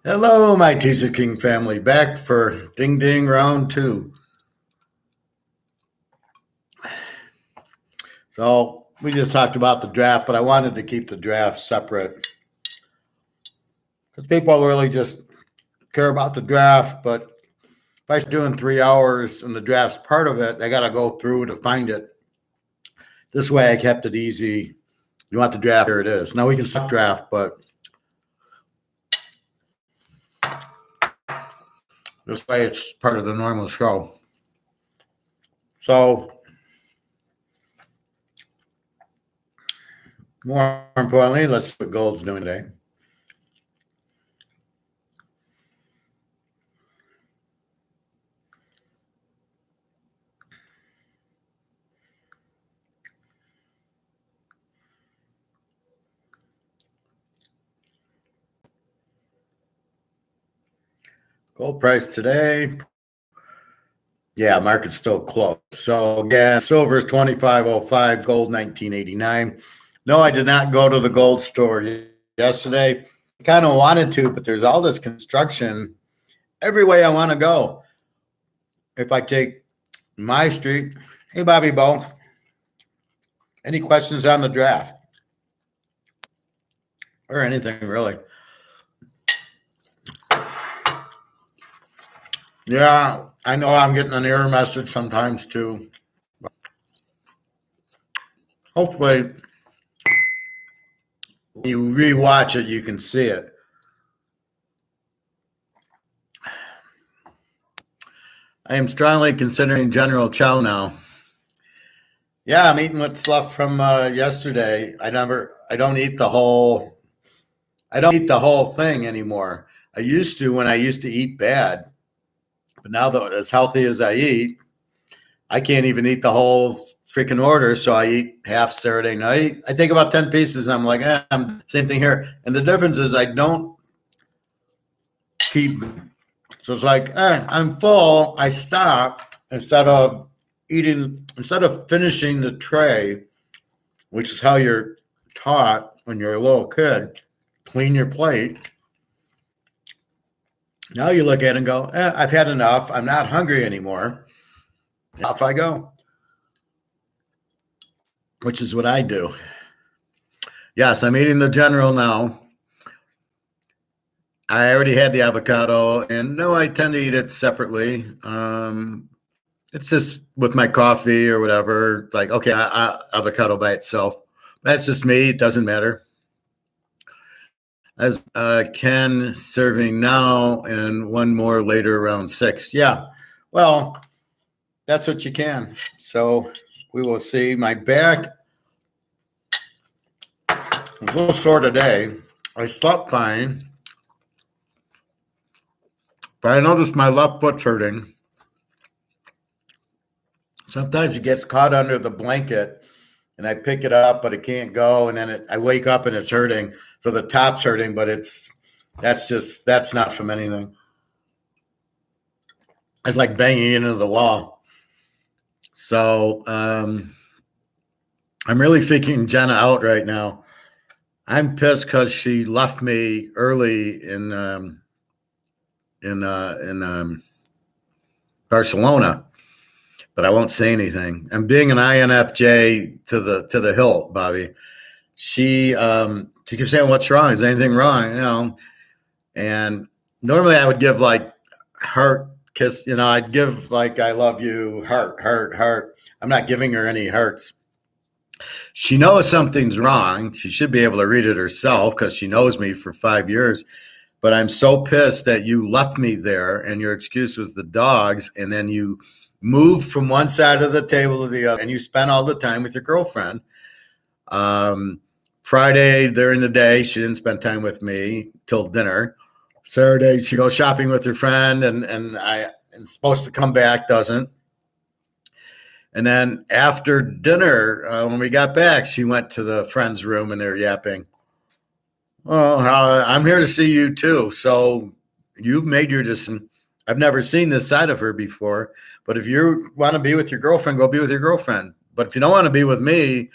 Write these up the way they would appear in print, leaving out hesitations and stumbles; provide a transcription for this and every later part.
Hello, my Teaserking family, back for Ding Ding Round 2. So we just talked about the draft, but I wanted to keep the draft separate because people really just care about the draft. But if I start doing 3 hours and the draft's part of it, I got to go through to find it. This way I kept it easy. You want the draft, here it is. Now we can start draft, but this way it's part of the normal show. So more importantly, let's see what Gold's doing today. Gold price today. Yeah, market's still closed. So again, silver is 25.05, gold 19.89. No, I did not go to the gold store yesterday. I kind of wanted to, but there's all this construction every way I want to go. If I take my street, hey Bobby Bo, any questions on the draft or anything really? Yeah, I know I'm getting an error message sometimes too. Hopefully, when you rewatch it, you can see it. I am strongly considering General Chow now. Yeah, I'm eating what's left from yesterday. I don't eat the whole. I don't eat the whole thing anymore. I used to when I used to eat bad, but now that as healthy as I eat, I can't even eat the whole freaking order. So I eat half Saturday night. I take about 10 pieces. And I'm like, same thing here. And the difference is I don't keep. So it's like, I'm full. I stop instead of finishing the tray, which is how you're taught when you're a little kid. Clean your plate. Now you look at it and go, I've had enough. I'm not hungry anymore. Off I go, which is what I do. Yes, I'm eating the General now. I already had the avocado, and no, I tend to eat it separately. It's just with my coffee or whatever. Like, okay, avocado by itself. That's just me. It doesn't matter. As Ken serving now and one more later around 6. Yeah, well, that's what you can. So we will see. My back is a little sore today. I slept fine, but I noticed my left foot's hurting. Sometimes it gets caught under the blanket and I pick it up, but it can't go. And then I wake up and it's hurting. So the top's hurting, but that's not from anything. It's like banging into the wall. So I'm really freaking Jenna out right now. I'm pissed because she left me early in Barcelona, but I won't say anything. I'm being an INFJ to the hilt, Bobby. She keeps saying, "What's wrong? Is anything wrong?" And normally I would give like heart kiss. I'd give like I love you, heart. I'm not giving her any hearts. She knows something's wrong. She should be able to read it herself because she knows me for 5 years. But I'm so pissed that you left me there and your excuse was the dogs. And then you moved from one side of the table to the other and you spent all the time with your girlfriend. Friday during the day, she didn't spend time with me till dinner. Saturday, she goes shopping with her friend and supposed to come back, doesn't. And then after dinner, when we got back, she went to the friend's room and they're yapping. Well, I'm here to see you too. So you've made your decision. I've never seen this side of her before. But if you want to be with your girlfriend, go be with your girlfriend. But if you don't want to be with me,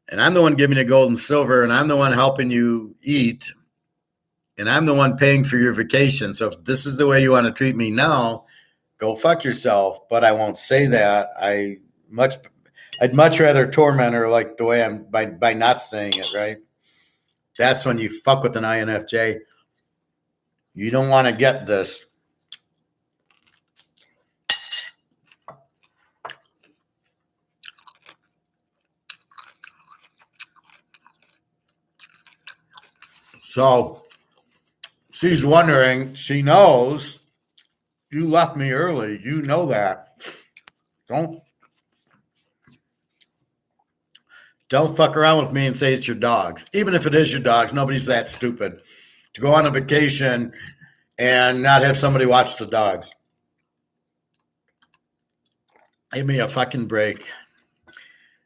and I'm the one giving you gold and silver, and I'm the one helping you eat, and I'm the one paying for your vacation. So if this is the way you want to treat me now, go fuck yourself. But I won't say that. I'd much rather torment her like the way I'm by not saying it, right? That's when you fuck with an INFJ. You don't want to get this. So she's wondering, she knows you left me early. You know that. Don't fuck around with me and say it's your dogs. Even if it is your dogs, nobody's that stupid to go on a vacation and not have somebody watch the dogs. Give me a fucking break.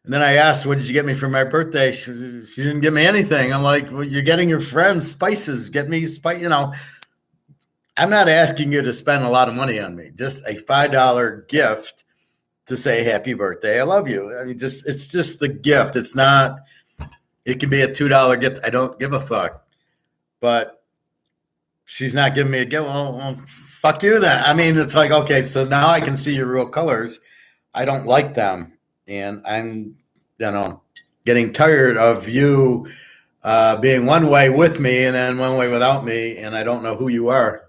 And then I asked, what did you get me for my birthday? She didn't give me anything. I'm like, well, you're getting your friends spices. Get me spice. I'm not asking you to spend a lot of money on me. Just a $5 gift to say happy birthday. I love you. I mean, it's just the gift. It's not, it can be a $2 gift. I don't give a fuck. But she's not giving me a gift. Well, fuck you then. I mean, it's like, okay, so now I can see your real colors. I don't like them. And I'm, getting tired of you being one way with me and then one way without me. And I don't know who you are.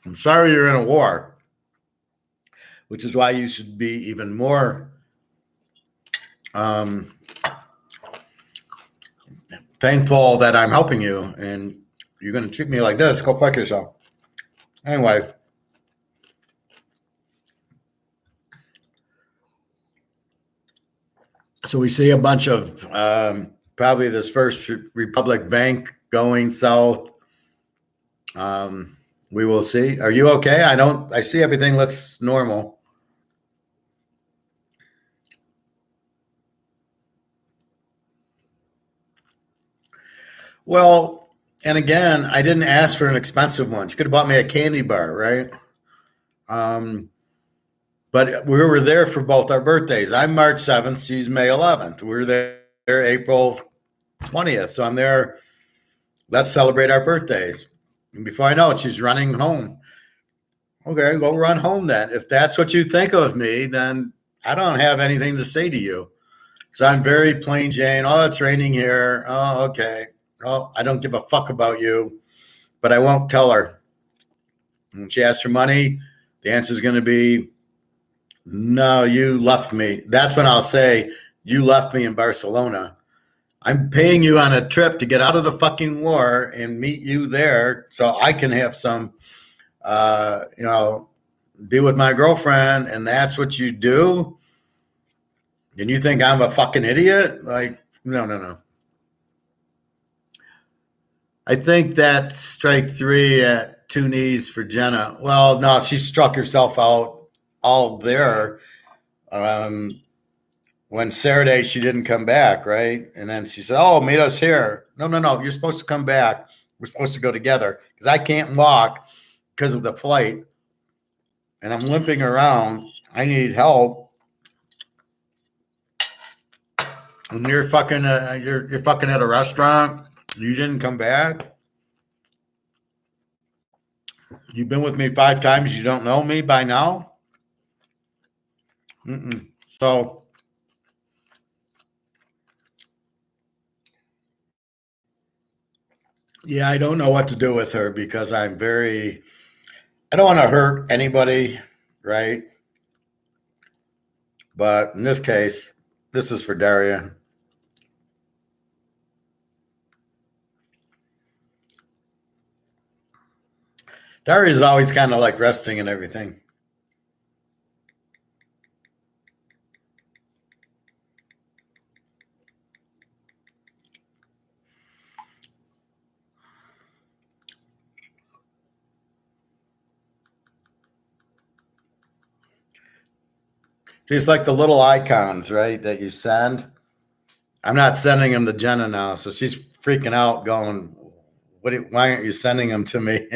I'm sorry you're in a war, which is why you should be even more thankful that I'm helping you, and you're going to treat me like this. Go fuck yourself. Anyway. So we see a bunch of probably this First Republic Bank going south. We will see. Are you okay? I see everything looks normal. Well, and again, I didn't ask for an expensive one. You could have bought me a candy bar, right? But we were there for both our birthdays. I'm March 7th. She's May 11th. We're there April 20th. So I'm there. Let's celebrate our birthdays. And before I know it, she's running home. Okay, go run home then. If that's what you think of me, then I don't have anything to say to you. So I'm very plain Jane. Oh, it's raining here. Oh, okay. Oh, I don't give a fuck about you, but I won't tell her. When she asks for money, the answer is going to be, no, you left me. That's when I'll say, you left me in Barcelona. I'm paying you on a trip to get out of the fucking war and meet you there so I can have some, be with my girlfriend, and that's what you do? And you think I'm a fucking idiot? Like, no. I think that's strike 3 at 2 knees for Jenna. Well, no, she struck herself out all there. When Saturday she didn't come back, right? And then she said, oh, meet us here. No. You're supposed to come back. We're supposed to go together because I can't walk because of the flight. And I'm limping around. I need help. And you're fucking you're fucking at a restaurant. You didn't come back. You've been with me 5 times. You don't know me by now. So yeah, I don't know what to do with her because I don't want to hurt anybody, right? But in this case, this is for Daria. Daria's always kind of like resting and everything. It's like the little icons, right, that you send. I'm not sending them to Jenna now, so she's freaking out, going, why aren't you sending them to me?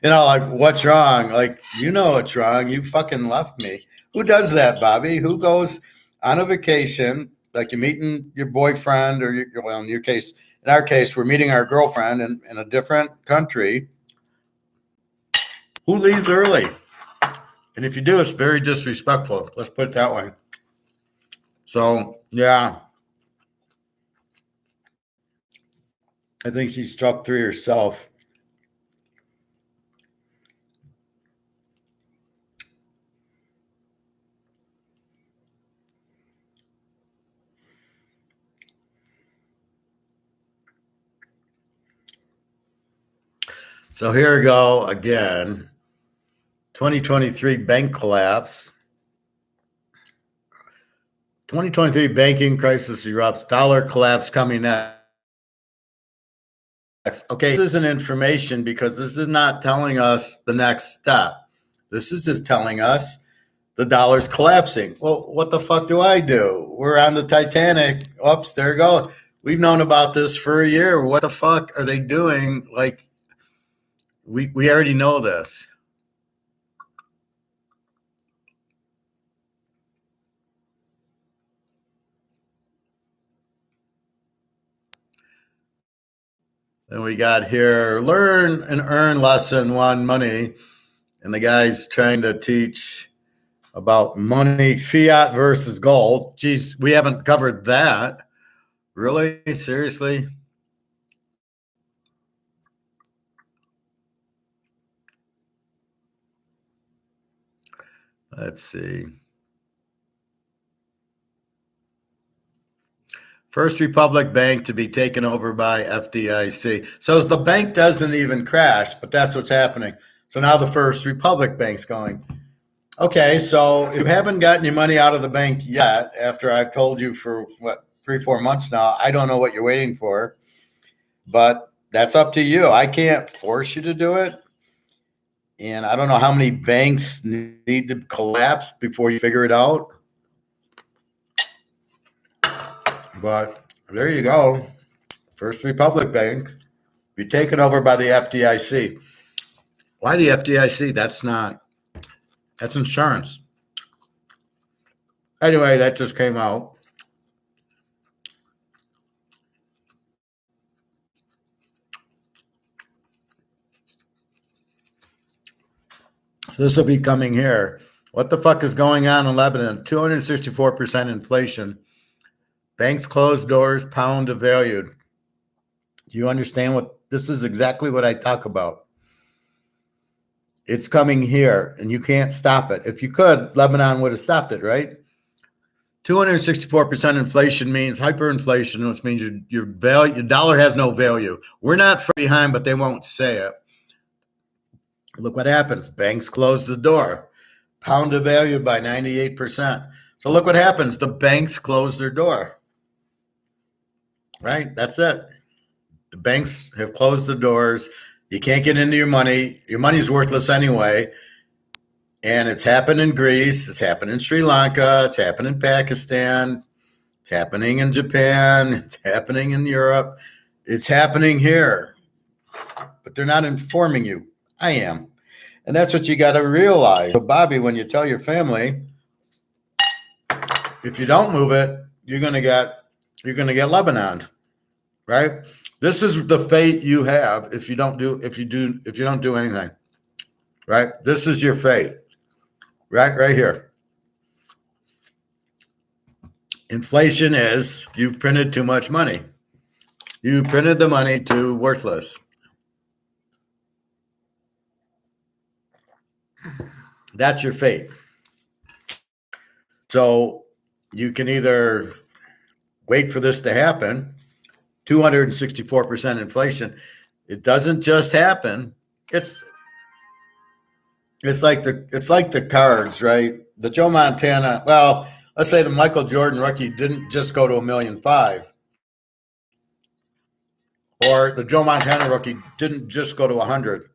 Like, what's wrong? Like, what's wrong. You fucking left me. Who does that, Bobby? Who goes on a vacation like you're meeting your boyfriend, or well, in our case, we're meeting our girlfriend in a different country. Who leaves early? And if you do, it's very disrespectful. Let's put it that way. So, yeah, I think she struck three herself. So here we go again. 2023 bank collapse. 2023 banking crisis erupts. Dollar collapse coming next. Okay, this isn't information because this is not telling us the next step. This is just telling us the dollar's collapsing. Well, what the fuck do I do? We're on the Titanic. Oops, there it goes. We've known about this for a year. What the fuck are they doing? Like, we already know this. Then we got here, learn and earn lesson one, money. And the guy's trying to teach about money, fiat versus gold. Geez, we haven't covered that. Really? Seriously? Let's see. First Republic Bank to be taken over by FDIC. So the bank doesn't even crash, but that's what's happening. So now the First Republic Bank's going. Okay, so if you haven't gotten your money out of the bank yet, after I've told you for what, 3-4 months now, I don't know what you're waiting for, but that's up to you. I can't force you to do it. And I don't know how many banks need to collapse before you figure it out. But there you go. First Republic Bank be taken over by the FDIC. Why the FDIC? That's insurance. Anyway, that just came out. So this will be coming here. What the fuck is going on in Lebanon? 264% inflation. Banks closed doors, pound devalued. Do you understand what this is? Exactly what I talk about. It's coming here, and you can't stop it. If you could, Lebanon would have stopped it, right? 264% inflation means hyperinflation, which means your dollar has no value. We're not far behind, but they won't say it. Look what happens. Banks close the door. Pound devalued by 98%. So look what happens. The banks close their door. Right? That's it. The banks have closed the doors. You can't get into your money. Your money's worthless anyway. And it's happened in Greece. It's happened in Sri Lanka. It's happened in Pakistan. It's happening in Japan. It's happening in Europe. It's happening here. But they're not informing you. I am. And that's what you got to realize. So, Bobby, when you tell your family, if you don't move it, you're going to get Lebanon, right? This is the fate you have if you don't do anything, right? This is your fate, right here. Inflation is you've printed too much money. You printed the money to worthless. That's your fate. So you can either wait for this to happen, 264% inflation. It doesn't just happen. It's like the cards, right? The Joe Montana, well, let's say the Michael Jordan rookie didn't just go to 1.5 million, or the Joe Montana rookie didn't just go to 100,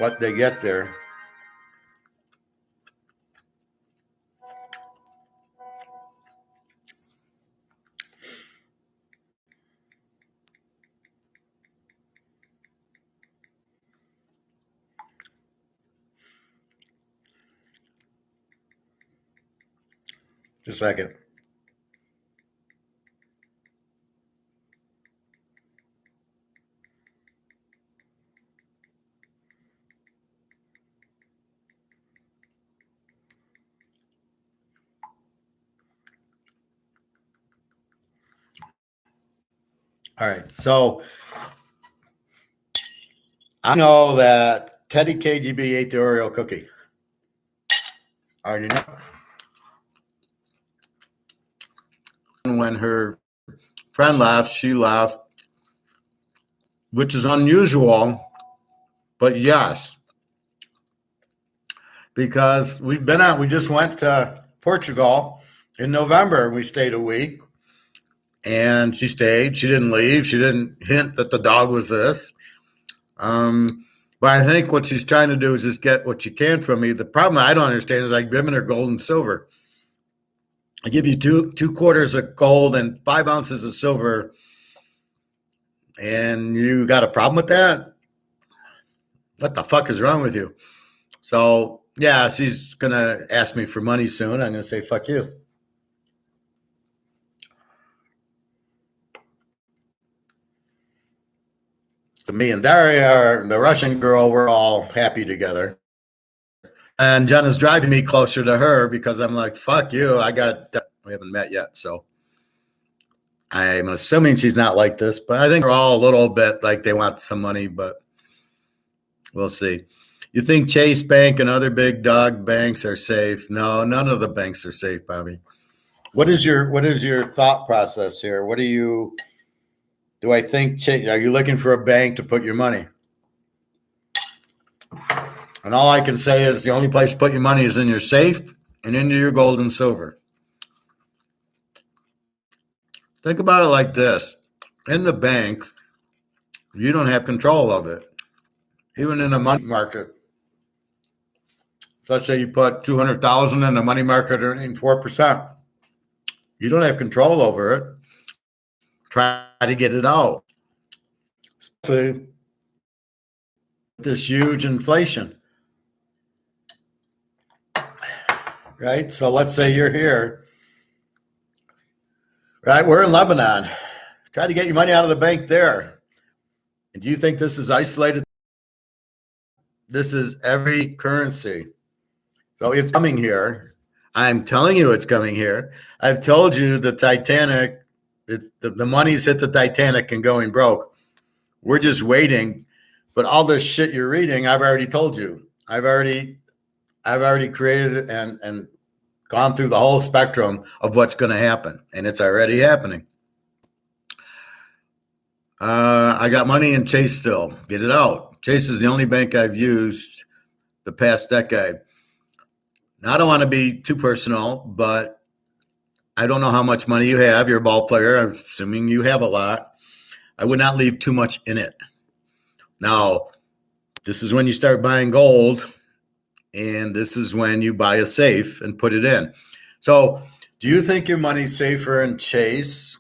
but they get there. Just a second. All right. So I know that Teddy KGB ate the Oreo cookie. I already know. When her friend laughed, she laughed, which is unusual, but yes, because we just went to Portugal in November. We stayed a week, and she stayed. She didn't leave. She didn't hint that the dog was this. But I think what she's trying to do is just get what she can from me. The problem I don't understand is I've given her gold and silver. I give you two quarters of gold and 5 ounces of silver, and you got a problem with that? What the fuck is wrong with you? So yeah, she's gonna ask me for money soon. I'm gonna say fuck you. So me and Daria, the Russian girl, we're all happy together. And Jenna's driving me closer to her because I'm like, fuck you. We haven't met yet. So I'm assuming she's not like this, but I think they're all a little bit like they want some money, but we'll see. You think Chase Bank and other big dog banks are safe? No, none of the banks are safe, Bobby. What is your thought process here? Do I think are you looking for a bank to put your money? And all I can say is the only place to put your money is in your safe and into your gold and silver. Think about it like this. In the bank, you don't have control of it. Even in a money market. So let's say you put $200,000 in a money market earning 4%. You don't have control over it. Try to get it out. Especially this huge inflation. Right? So let's say you're here. Right? We're in Lebanon. Try to get your money out of the bank there. And do you think this is isolated? This is every currency. So it's coming here. I'm telling you it's coming here. I've told you the Titanic, the money's hit the Titanic and going broke. We're just waiting. But all this shit you're reading, I've already told you. I've already created it and gone through the whole spectrum of what's going to happen. And it's already happening. I got money in Chase still. Get it out. Chase is the only bank I've used the past decade. Now, I don't want to be too personal, but I don't know how much money you have. You're a ball player. I'm assuming you have a lot. I would not leave too much in it. Now, this is when you start buying gold, and this is when you buy a safe and put it in. So, do you think your money's safer in Chase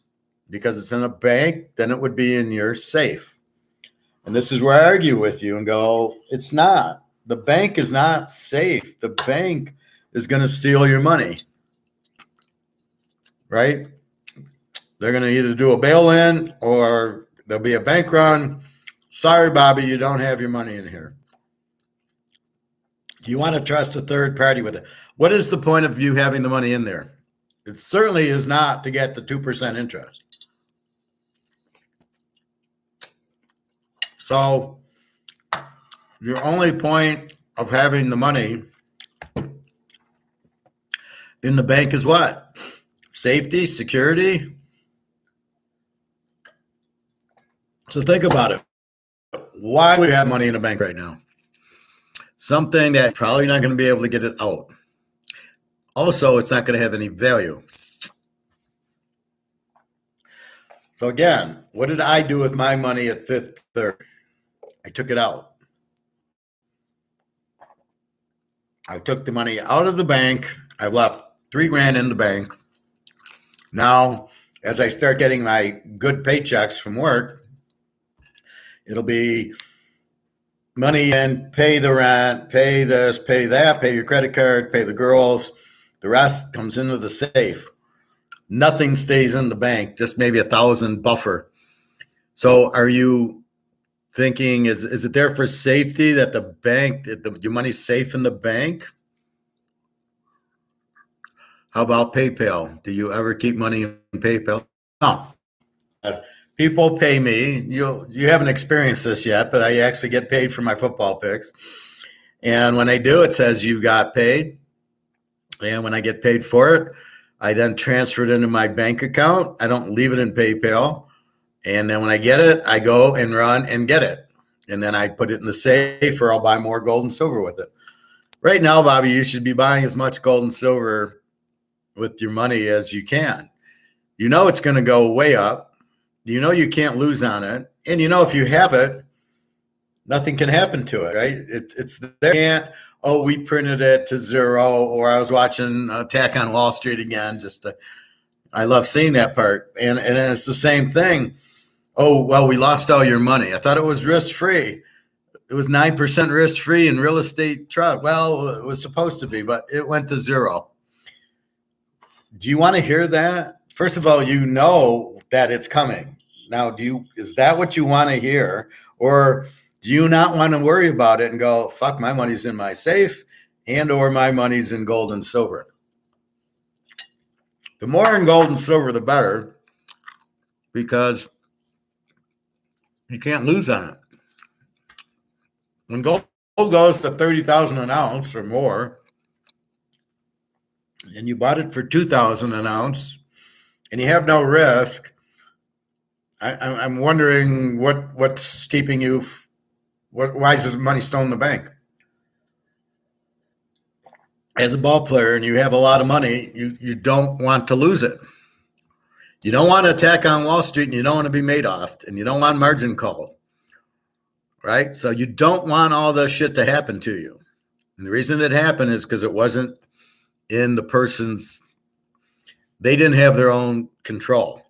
because it's in a bank than it would be in your safe? And this is where I argue with you and go, it's not. The bank is not safe. The bank is going to steal your money, right? They're going to either do a bail-in or there'll be a bank run. Sorry, Bobby, you don't have your money in here. Do you want to trust a third party with it? What is the point of you having the money in there? It certainly is not to get the 2% interest. So your only point of having the money in the bank is what? Safety, security. So think about it. Why would you have money in a bank right now? Something that probably not going to be able to get it out. Also, it's not going to have any value. So again, what did I do with my money at Fifth Third? I took it out. I took the money out of the bank. I left $3,000 in the bank. Now, as I start getting my good paychecks from work, it'll be money in, pay the rent, pay this, pay that, pay your credit card, pay the girls. The rest comes into the safe. Nothing stays in the bank, just maybe $1,000 buffer. So are you thinking, is it there for safety that the bank, your money's safe in the bank? How about PayPal? Do you ever keep money in PayPal? No. People pay me. You haven't experienced this yet, but I actually get paid for my football picks. And when I do, it says you got paid. And when I get paid for it, I then transfer it into my bank account. I don't leave it in PayPal. And then when I get it, I go and run and get it. And then I put it in the safe, or I'll buy more gold and silver with it. Right now, Bobby, you should be buying as much gold and silver with your money as you can. You know it's going to go way up. You know you can't lose on it. And you know if you have it, nothing can happen to it, right? It's there. Oh, we printed it to zero, or I was watching Attack on Wall Street again. I love seeing that part. And it's the same thing. Oh, well, we lost all your money. I thought it was risk-free. It was 9% risk-free in real estate trust. Well, it was supposed to be, but it went to zero. Do you want to hear that? First of all, you know that it's coming. Now, is that what you want to hear? Or do you not want to worry about it and go, fuck, my money's in my safe or my money's in gold and silver? The more in gold and silver, the better, because you can't lose on it. When gold goes to 30,000 an ounce or more, and you bought it for 2,000 an ounce, and you have no risk, I'm wondering what's keeping you. Why is this money still in the bank? As a ball player, and you have a lot of money, you don't want to lose it. You don't want to attack on Wall Street, and you don't want to be Madoff, and you don't want margin call, right? So you don't want all this shit to happen to you. And the reason it happened is because it wasn't in the person's. They didn't have their own control.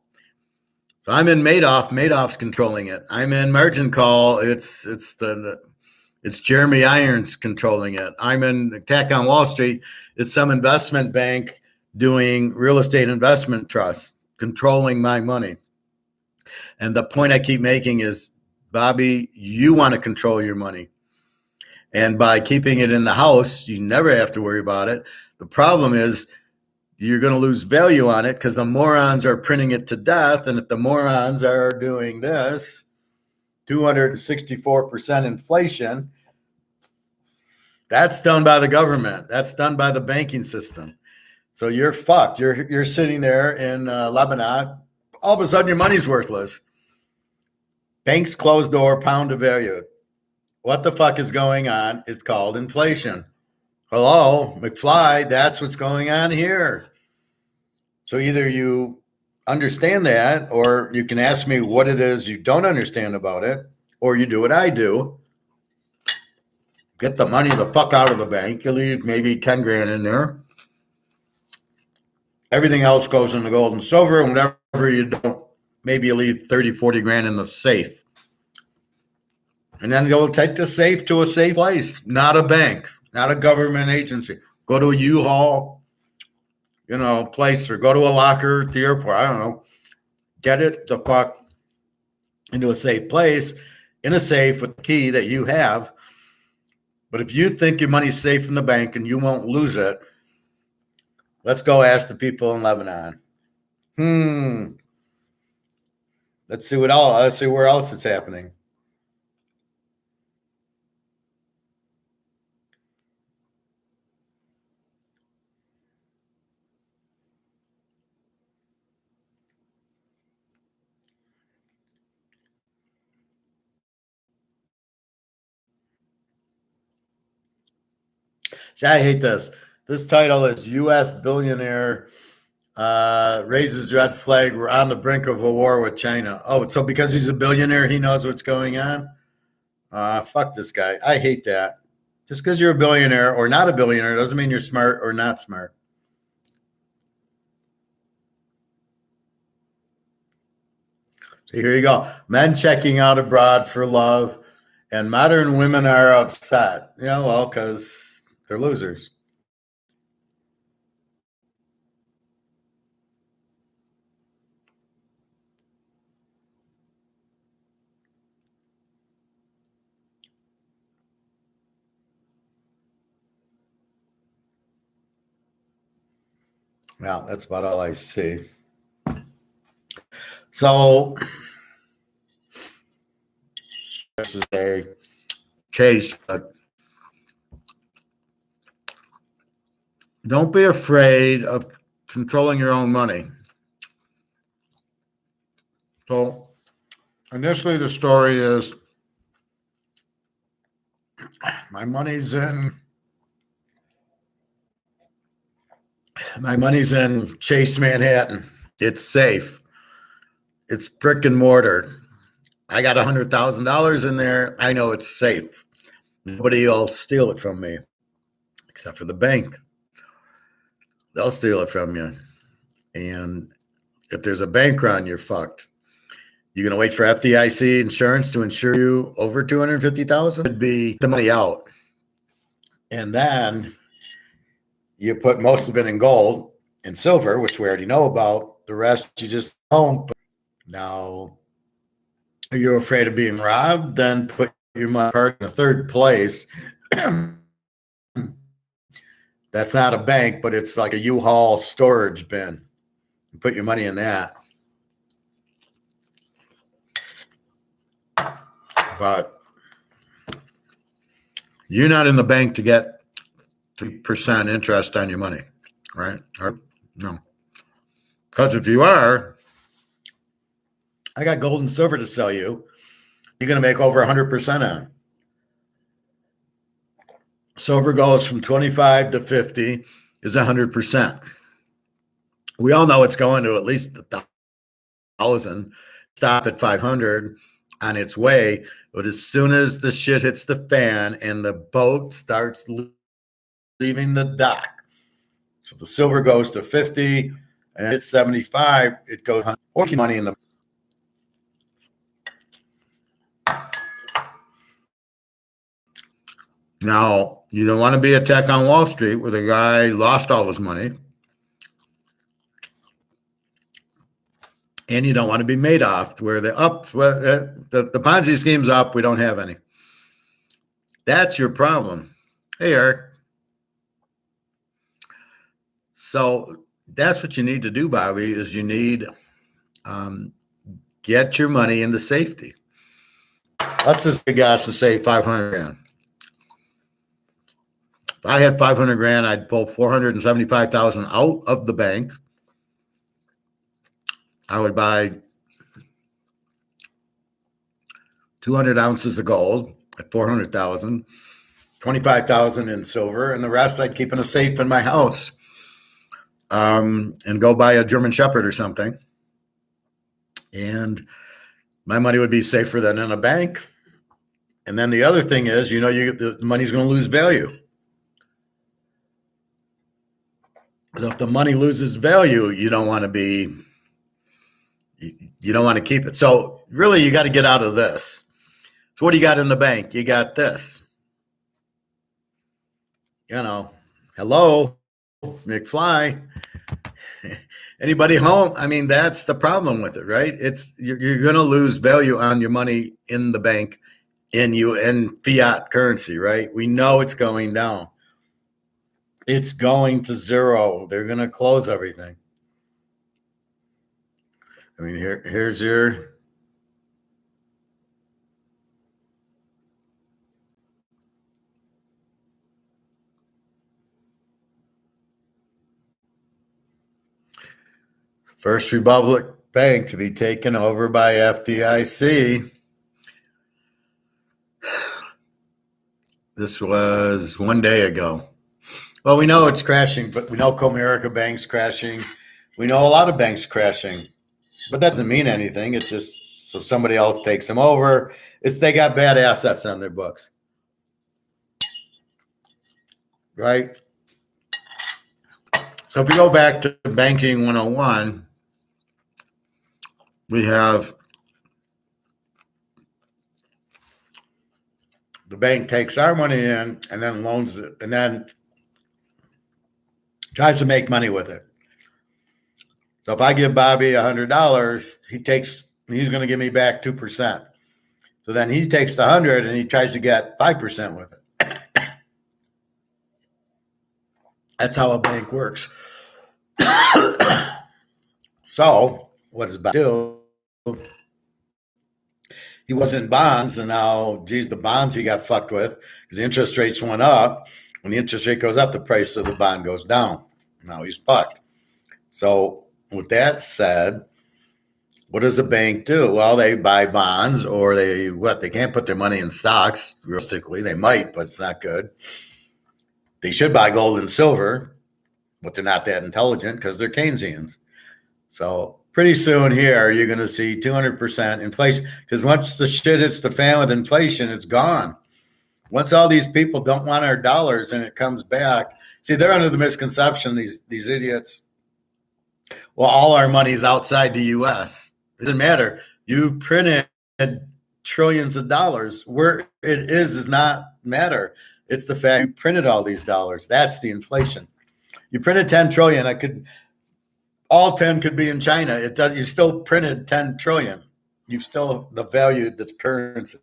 So I'm in Madoff. Madoff's controlling it. I'm in margin call. It's Jeremy Irons controlling it. I'm in Attack on Wall Street. It's some investment bank doing real estate investment trust, controlling my money. And the point I keep making is, Bobby, you want to control your money. And by keeping it in the house, you never have to worry about it. The problem is, you're going to lose value on it because the morons are printing it to death. And if the morons are doing this, 264% inflation, that's done by the government. That's done by the banking system. So you're fucked. You're sitting there in Lebanon. All of a sudden, your money's worthless. Banks closed door, pound devalued. What the fuck is going on? It's called inflation. Hello, McFly, that's what's going on here. So either you understand that, or you can ask me what it is you don't understand about it, or you do what I do. Get the money the fuck out of the bank. You leave maybe 10 grand in there. Everything else goes into gold and silver, and whatever you don't, maybe you leave 30, 40 grand in the safe. And then go take the safe to a safe place, not a bank, not a government agency. Go to a U-Haul, place, or go to a locker at the airport. I don't know. Get it the fuck into a safe place, in a safe with the key that you have. But if you think your money's safe in the bank and you won't lose it, let's go ask the people in Lebanon. Let's see where else it's happening. See, I hate this. This title is U.S. Billionaire raises red flag. We're on the brink of a war with China. Oh, so because he's a billionaire, he knows what's going on? Fuck this guy. I hate that. Just because you're a billionaire or not a billionaire doesn't mean you're smart or not smart. So here you go. Men checking out abroad for love, and modern women are upset. Because they're losers. Well, that's about all I see. So this is a case, but don't be afraid of controlling your own money. So initially the story is my money's in Chase Manhattan. It's safe. It's brick and mortar. I got $100,000 in there. I know it's safe. Nobody will steal it from me, except for the bank. They'll steal it from you. And if there's a bank run, you're fucked. You're going to wait for FDIC insurance to insure you over $250,000? It'd be the money out. And then you put most of it in gold and silver, which we already know about. The rest you just don't. Now, if you're afraid of being robbed, then put your money in a third place. That's not a bank, but it's like a U-Haul storage bin. You put your money in that. But you're not in the bank to get 3% interest on your money, right? Or, no. Because if you are, I got gold and silver to sell you. You're going to make over 100% on. Silver goes from 25 to 50 is 100%. We all know it's going to at least 1,000. Stop at 500 on its way. But as soon as the shit hits the fan and the boat starts leaving the dock, so the silver goes to 50 and it's 75, it goes or money in the. Now, you don't want to be a tech on Wall Street where the guy lost all his money. And you don't want to be Madoff where the Ponzi scheme's up, we don't have any. That's your problem. Hey, Eric. So that's what you need to do, Bobby, is you need get your money into safety. Let's just guess to say 500 grand. If I had 500 grand, I'd pull 475,000 out of the bank. I would buy 200 ounces of gold at 400,000, 25,000 in silver, and the rest I'd keep in a safe in my house, and go buy a German Shepherd or something. And my money would be safer than in a bank. And then the other thing is, the money's going to lose value. So if the money loses value, you don't want to keep it. So really, you got to get out of this. So what do you got in the bank? You got this. Hello, McFly. Anybody home? I mean, that's the problem with it, right? You're going to lose value on your money in the bank in fiat currency, right? We know it's going down. It's going to zero. They're going to close everything. I mean, here's your First Republic Bank to be taken over by FDIC. This was one day ago. Well, we know it's crashing, but we know Comerica Bank's crashing. We know a lot of banks crashing, but that doesn't mean anything. It's just so somebody else takes them over. They got bad assets on their books, right? So if we go back to Banking 101, we have the bank takes our money in and then loans it and then tries to make money with it. So if I give Bobby $100, he's going to give me back 2%. So then he takes the 100 and he tries to get 5% with it. That's how a bank works. So what does Bobby do? He was in bonds, and now, geez, the bonds he got fucked with because the interest rates went up. When the interest rate goes up, the price of the bond goes down. Now he's fucked. So, with that said, what does a bank do? Well, they buy bonds, or they can't put their money in stocks. Realistically, they might, but it's not good. They should buy gold and silver, but they're not that intelligent because they're Keynesians. So pretty soon here, you're going to see 200% inflation, because once the shit hits the fan with inflation, it's gone. Once all these people don't want our dollars and it comes back, see, they're under the misconception, these idiots, well, all our money's outside the U.S. It doesn't matter. You printed trillions of dollars. Where it is not matter. It's the fact you printed all these dollars. That's the inflation. You printed 10 trillion. All 10 could be in China. It does. You still printed 10 trillion. You've still valued the currency.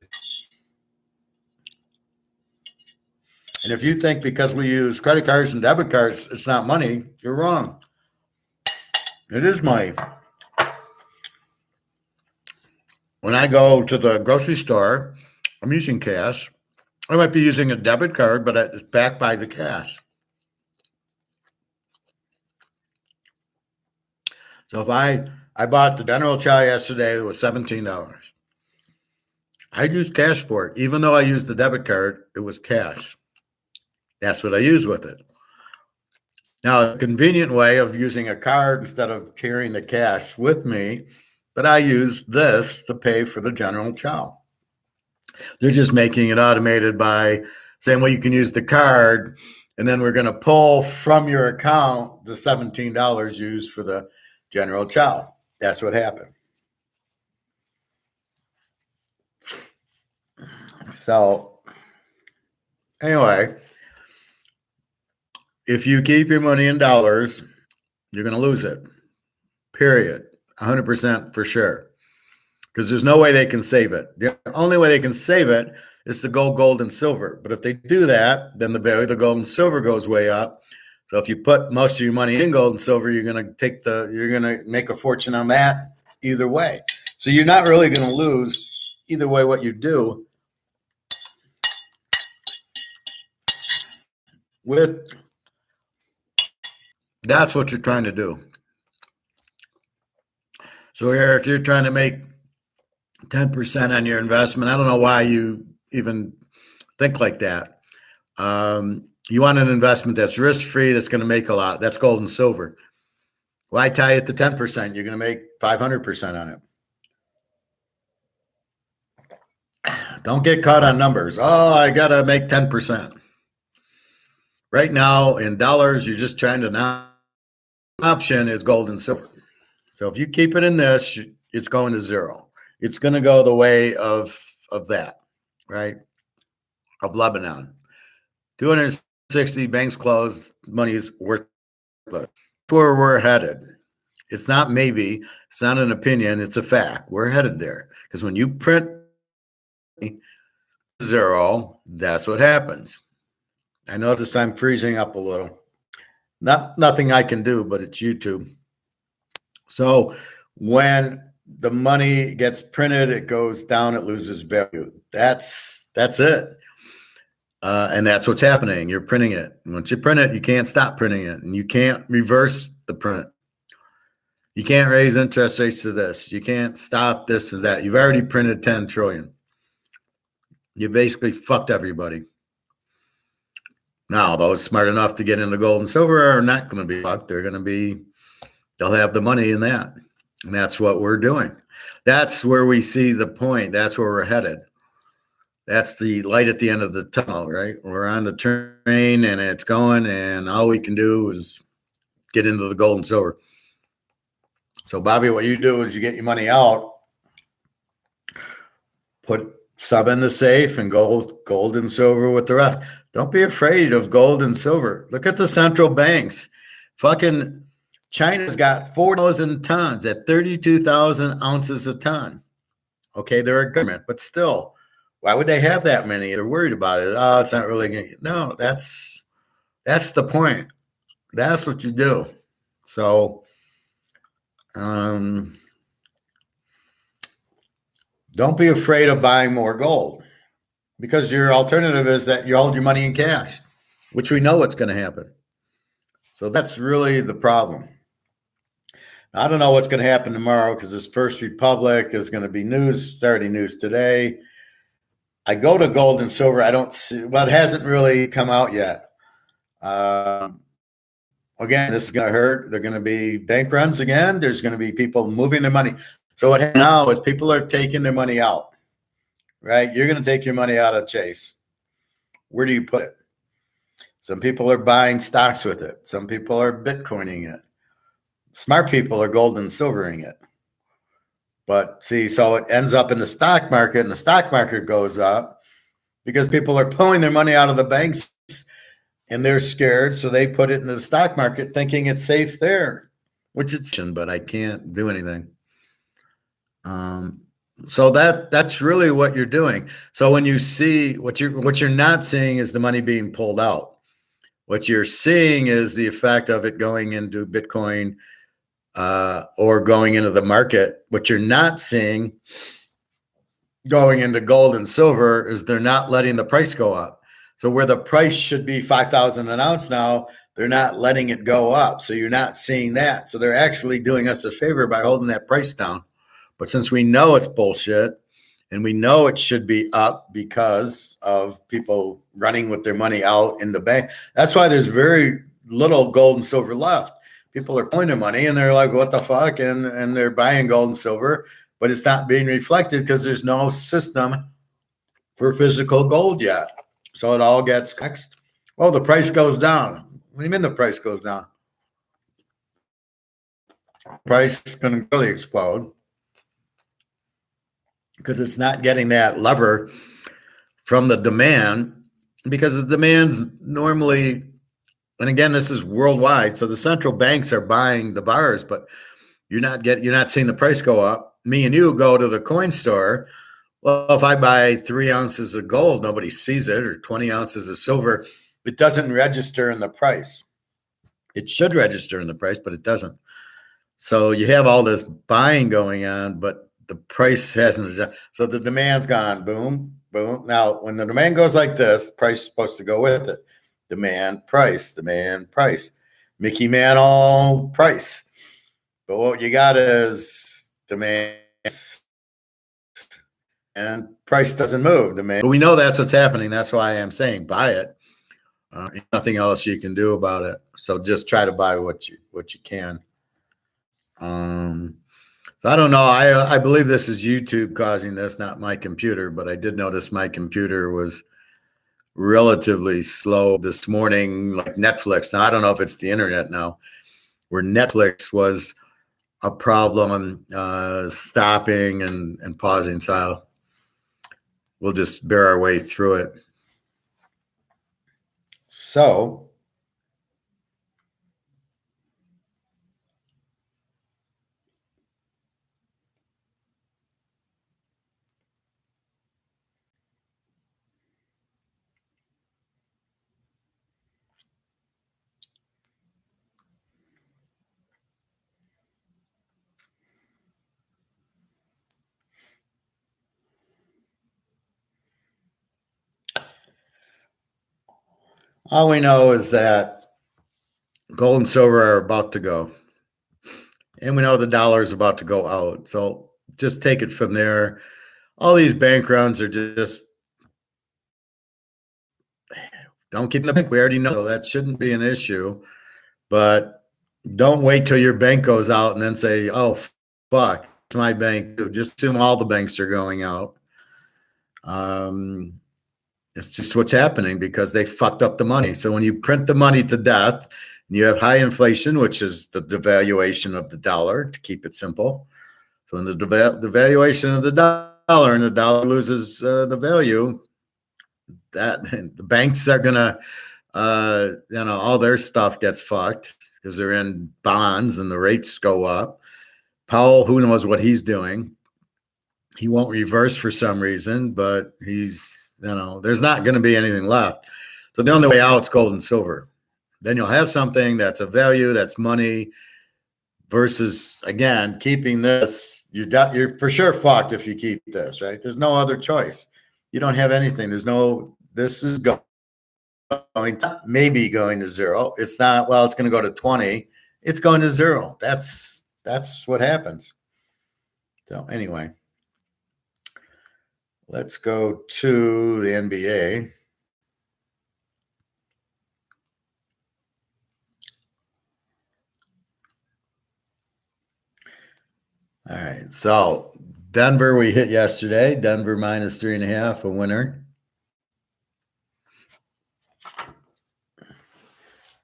And if you think because we use credit cards and debit cards, it's not money, you're wrong. It is money. When I go to the grocery store, I'm using cash. I might be using a debit card, but it's backed by the cash. So if I bought the General Chow yesterday, it was $17. I used cash for it. Even though I used the debit card, it was cash. That's what I use with it. Now, a convenient way of using a card instead of carrying the cash with me, but I use this to pay for the General Chow. They're just making it automated by saying, well, you can use the card, and then we're going to pull from your account the $17 used for the General Chow. That's what happened. So, anyway, if you keep your money in dollars, you're going to lose it. Period. 100% for sure. Because there's no way they can save it. The only way they can save it is to go gold and silver. But if they do that, then the value of the gold and silver goes way up. So if you put most of your money in gold and silver, you're going to make a fortune on that either way. So you're not really going to lose either way what you do. That's what you're trying to do. So Eric, you're trying to make 10% on your investment. I don't know why you even think like that. You want an investment that's risk-free, that's going to make a lot. That's gold and silver. Why tie it to 10%? You're going to make 500% on it. Don't get caught on numbers. Oh, I got to make 10%. Right now, in dollars, you're just trying to option is gold and silver. So if you keep it in this, it's going to zero. It's going to go the way of that, right? Of Lebanon. 260 banks closed, money's worthless. That's where we're headed. It's not maybe, it's not an opinion, it's a fact. We're headed there. Because when you print zero, that's what happens. I notice I'm freezing up a little. Nothing I can do, but it's YouTube. So when the money gets printed, it goes down, it loses value. That's it. And that's what's happening. You're printing it. Once you print it, you can't stop printing it, and you can't reverse the print. You can't raise interest rates to this. You can't stop this and that. You've already printed 10 trillion. You basically fucked everybody. Now, those smart enough to get into gold and silver are not going to be fucked. They'll have the money in that. And that's what we're doing. That's where we see the point. That's where we're headed. That's the light at the end of the tunnel, right? We're on the train and it's going, and all we can do is get into the gold and silver. So, Bobby, what you do is you get your money out, put some in the safe, and gold and silver with the rest. Don't be afraid of gold and silver. Look at the central banks. Fucking China's got 4,000 tons at 32,000 ounces a ton. Okay, they're a government, but still, why would they have that many? They're worried about it. Oh, it's not really going to. No, that's the point. That's what you do. So, Don't be afraid of buying more gold, because your alternative is that you hold your money in cash, which we know what's going to happen. So that's really the problem. I don't know what's going to happen tomorrow, because this First Republic is going to be news, starting news today. I go to gold and silver. I don't see, well, it hasn't really come out yet. Again, this is going to hurt. They're going to be bank runs again. There's going to be people moving their money. So what happens now is people are taking their money out, right? You're going to take your money out of Chase. Where do you put it? Some people are buying stocks with it. Some people are Bitcoining it. Smart people are gold and silvering it. But see, so it ends up in the stock market, and the stock market goes up because people are pulling their money out of the banks and they're scared. So they put it into the stock market thinking it's safe there, which it's, but I can't do anything. So that's really what you're doing. So when you see what you're not seeing is the money being pulled out. What you're seeing is the effect of it going into Bitcoin or going into the market. What you're not seeing going into gold and silver is they're not letting the price go up. So where the price should be 5,000 an ounce now, they're not letting it go up. So you're not seeing that. So they're actually doing us a favor by holding that price down. But since we know it's bullshit and we know it should be up because of people running with their money out in the bank, that's why there's very little gold and silver left. People are pulling their money and they're like, what the fuck? And they're buying gold and silver, but it's not being reflected because there's no system for physical gold yet. So it all gets next. Oh, the price goes down. What do you mean the price goes down? Price is going to really explode because it's not getting that lever from the demand, because the demand's normally, and again, this is worldwide. So the central banks are buying the bars, but you're not seeing the price go up. Me and you go to the coin store. Well, if I buy 3 ounces of gold, nobody sees it, or 20 ounces of silver, it doesn't register in the price. It should register in the price, but it doesn't. So you have all this buying going on, but the price hasn't. So the demand's gone, boom, boom. Now, when the demand goes like this, price is supposed to go with it. Demand, price, Mickey Mantle, price. But what you got is demand, and price doesn't move. But we know that's what's happening. That's why I'm saying buy it. Nothing else you can do about it. So just try to buy what you can. So I don't know. I believe this is YouTube causing this, not my computer. But I did notice my computer was relatively slow this morning, like Netflix. Now I don't know if it's the internet now, where Netflix was a problem, stopping and pausing. So we'll just bear our way through it. So all we know is that gold and silver are about to go. And we know the dollar is about to go out. So just take it from there. All these bank runs are just don't keep in the bank. We already know that shouldn't be an issue. But don't wait till your bank goes out and then say, oh, fuck, it's my bank. Just assume all the banks are going out. It's just what's happening because they fucked up the money. So when you print the money to death, and you have high inflation, which is the devaluation of the dollar, to keep it simple. So when the devaluation of the dollar and the dollar loses the value, that the banks are gonna, all their stuff gets fucked because they're in bonds and the rates go up. Powell, who knows what he's doing? He won't reverse for some reason, but he's, there's not going to be anything left. So the only way out is gold and silver. Then you'll have something that's a value, that's money, versus, again, keeping this. You're for sure fucked if you keep this, right? There's no other choice. You don't have anything. This is going maybe going to zero. It's not, well, it's going to go to 20. It's going to zero. That's what happens. So anyway, let's go to the NBA. All right. So Denver, we hit yesterday. Denver minus 3.5, a winner.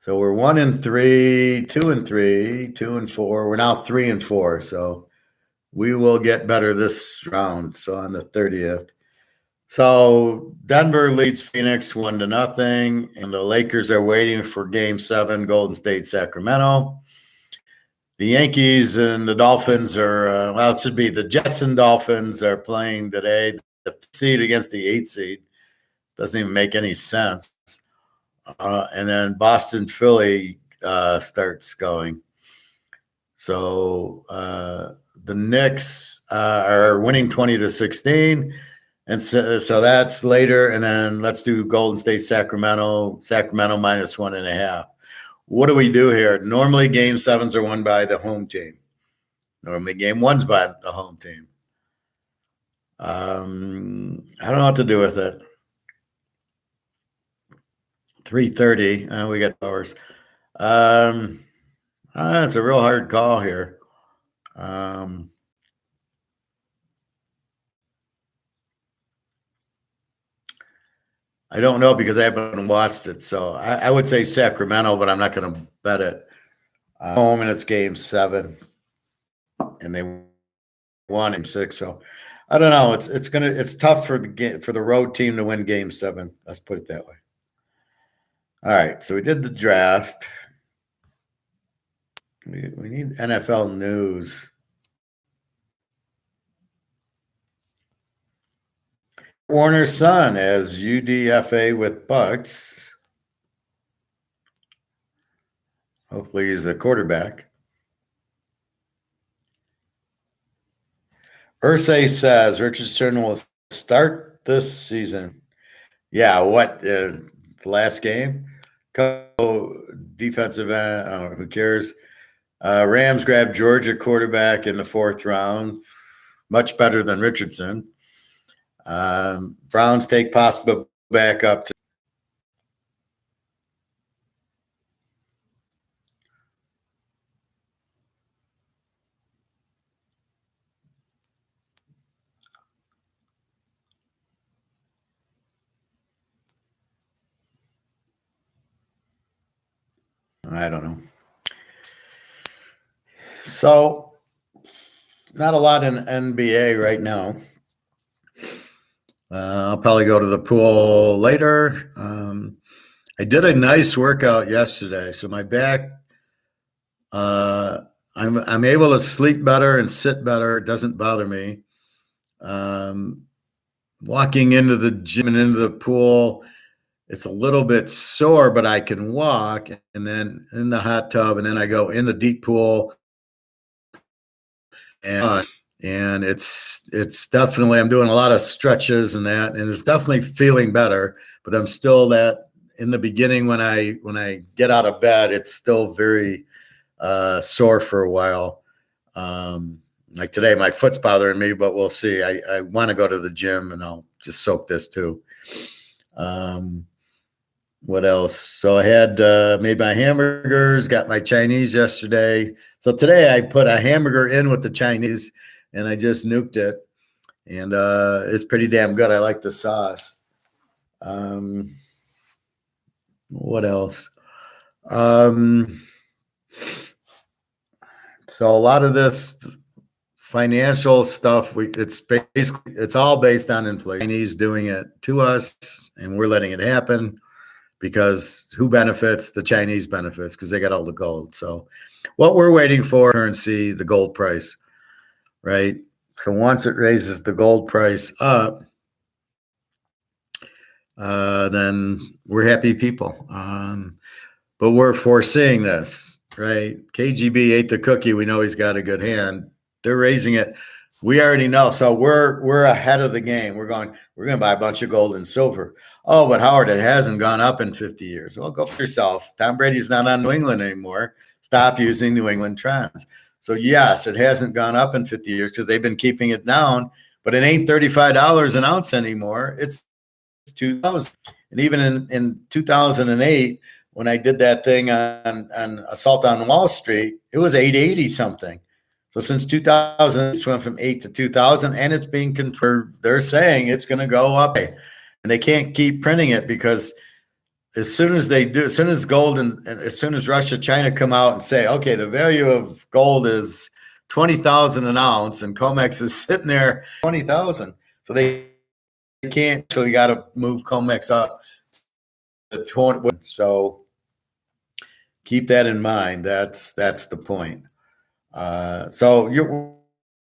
So we're 1-3, 2-3, 2-4. We're now 3-4. So we will get better this round. So on the 30th. So Denver leads Phoenix 1-0, and the Lakers are waiting for Game 7, Golden State, Sacramento. The Yankees and the Dolphins are, it should be the Jets and Dolphins are playing today. The seed against the 8 seed. Doesn't even make any sense. And then Boston, Philly starts going. So the Knicks are winning 20-16. And so that's later. And then let's do Golden State, Sacramento minus 1.5. What do we do here? Normally, Game 7s are won by the home team. Normally, Game 1's by the home team. I don't know what to do with it. 3:30. We got hours. It's a real hard call here. I don't know because I haven't watched it. So I would say Sacramento, but I'm not going to bet it. Home, and it's Game 7, and they won in 6. So I don't know. It's tough for the road team to win Game 7. Let's put it that way. All right. So we did the draft. We need NFL news. Warner's son as UDFA with Bucks. Hopefully he's a quarterback. Ursay says Richardson will start this season. Yeah, what? The last game? Defensive end, who cares? Rams grabbed Georgia quarterback in the 4th round. Much better than Richardson. Browns take possible back up to. I don't know. So, not a lot in NBA right now. I'll probably go to the pool later. I did a nice workout yesterday, so my back. I'm able to sleep better and sit better. It doesn't bother me. Walking into the gym and into the pool, it's a little bit sore, but I can walk. And then in the hot tub, and then I go in the deep pool. And it's definitely, I'm doing a lot of stretches and that, and it's definitely feeling better. But I'm still that in the beginning when I get out of bed, it's still very sore for a while. Like today, my foot's bothering me, but we'll see. I want to go to the gym, and I'll just soak this too. What else? So I had made my hamburgers, got my Chinese yesterday. So today I put a hamburger in with the Chinese, and I just nuked it. And it's pretty damn good. I like the sauce. What else? So a lot of this financial stuff, it's all based on inflation. Chinese doing it to us, and we're letting it happen because who benefits? The Chinese benefits because they got all the gold. So what we're waiting for, currency, the gold price, right? So once it raises the gold price up, then we're happy people. But we're foreseeing this. right? KGB ate the cookie. We know he's got a good hand. They're raising it. We already know. So we're ahead of the game. We're going to buy a bunch of gold and silver. Oh, but Howard, it hasn't gone up in 50 years. Well, go for yourself. Tom Brady's not on New England anymore. Stop using New England trends. So yes, it hasn't gone up in 50 years because they've been keeping it down, but it ain't $35 an ounce anymore. It's 2000. And even in 2008, when I did that thing on Assault on Wall Street, it was 880 something. So since 2000, it's went from 8 to 2000, and it's being controlled. They're saying it's going to go up, and they can't keep printing it because as soon as they do, as soon as gold and as soon as Russia, China come out and say, okay, the value of gold is 20,000 an ounce, and COMEX is sitting there 20,000, so they can't. So you got to move COMEX up to 20. So keep that in mind. That's the point. So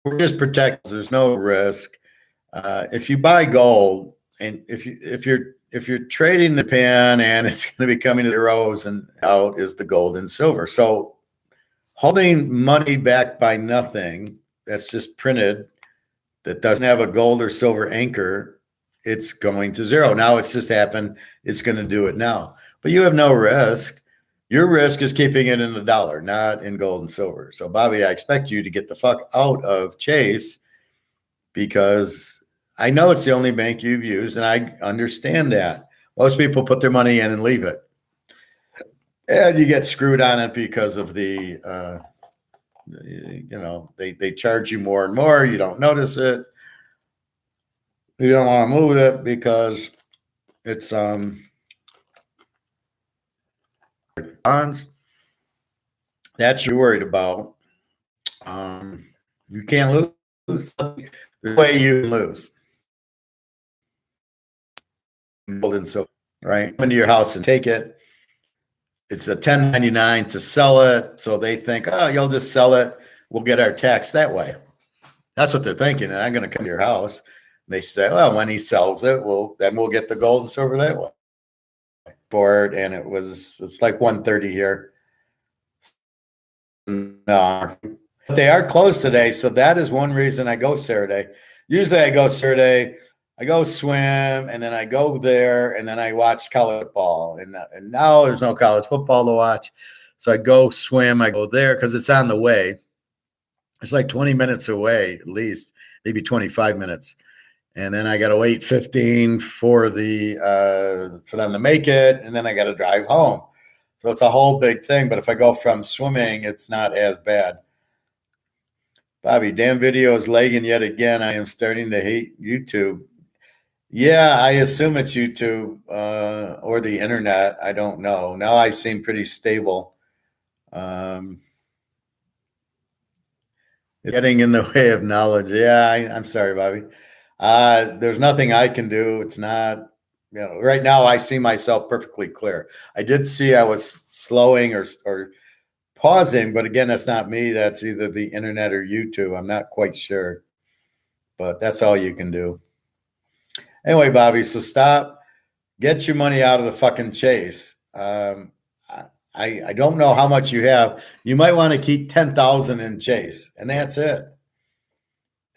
we're just protected. There's no risk. If you buy gold, and if you're trading the pin and it's going to be coming to zeros, and out is the gold and silver. So holding money backed by nothing that's just printed, that doesn't have a gold or silver anchor, it's going to zero. Now it's just happened. It's going to do it now. But you have no risk. Your risk is keeping it in the dollar, not in gold and silver. So, Bobby, I expect you to get the fuck out of Chase, because I know it's the only bank you've used, and I understand that. Most people put their money in and leave it. And you get screwed on it because of the, they charge you more and more. You don't notice it. You don't want to move it because it's bonds. That's what you're worried about. You can't lose. There's no way you can lose. And so, right, come into your house and take it. It's a 1099 to sell it. So they think, oh, you'll just sell it. We'll get our tax that way. That's what they're thinking. And I'm going to come to your house. And they say, well, when he sells it, then we'll get the gold and silver that way for it. And it's like 130 here. No, they are closed today. So that is one reason I go Saturday. Usually I go Saturday, I go swim, and then I go there, and then I watch college football. And now there's no college football to watch. So I go swim, I go there because it's on the way. It's like 20 minutes away, at least, maybe 25 minutes. And then I got to wait 15 for them to make it, and then I got to drive home. So it's a whole big thing. But if I go from swimming, it's not as bad. Bobby, damn video is lagging yet again. I am starting to hate YouTube. Yeah, I assume it's YouTube or the internet. I don't know. Now I seem pretty stable. Getting in the way of knowledge. Yeah, I'm sorry, Bobby. There's nothing I can do. It's not, right now I see myself perfectly clear. I did see I was slowing or pausing, but again, that's not me. That's either the internet or YouTube. I'm not quite sure, but that's all you can do. Anyway, Bobby, so stop. Get your money out of the fucking Chase. I don't know how much you have. You might want to keep 10,000 in Chase, and that's it.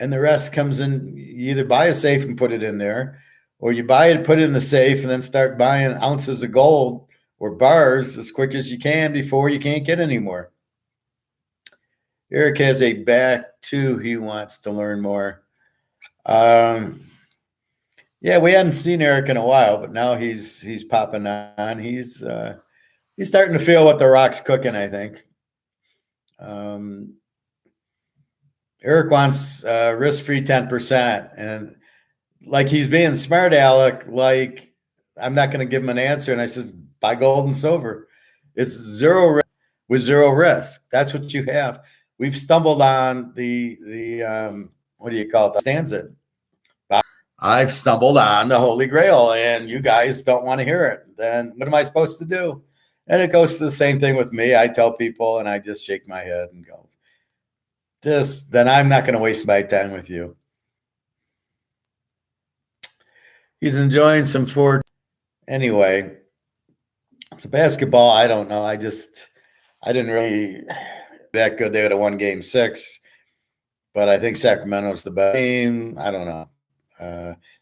And the rest comes in. You either buy a safe and put it in there, or you buy it, put it in the safe, and then start buying ounces of gold or bars as quick as you can before you can't get any more. Eric has a back too. He wants to learn more. Yeah, we hadn't seen Eric in a while, but now he's popping on. He's starting to feel what the rock's cooking, I think. Eric wants risk-free 10%, and like he's being smart, Alec. Like I'm not going to give him an answer, and I says buy gold and silver. It's zero risk with zero risk. That's what you have. We've stumbled on the what do you call it? Stanza. I've stumbled on the Holy Grail, and you guys don't want to hear it. Then what am I supposed to do? And it goes to the same thing with me. I tell people, and I just shake my head and go, then I'm not going to waste my time with you. He's enjoying some Ford. Anyway, it's a basketball. I don't know. I didn't really that good. They would have won Game 6, but I think Sacramento's the best team. I don't know.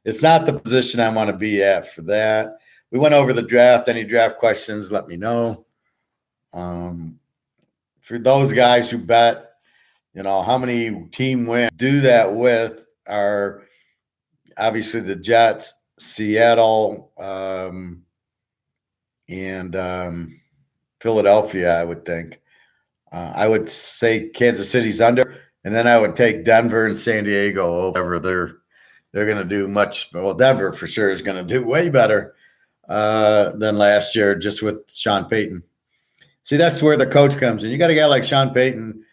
It's not the position I want to be at for that. We went over the draft. Any draft questions, let me know. For those guys who bet, how many team wins do that with are obviously the Jets, Seattle, and Philadelphia, I would think. I would say Kansas City's under, and then I would take Denver and San Diego over. They're going to do much. Well, Denver for sure is going to do way better than last year just with Sean Payton. See, that's where the coach comes in. You got a guy like Sean Payton.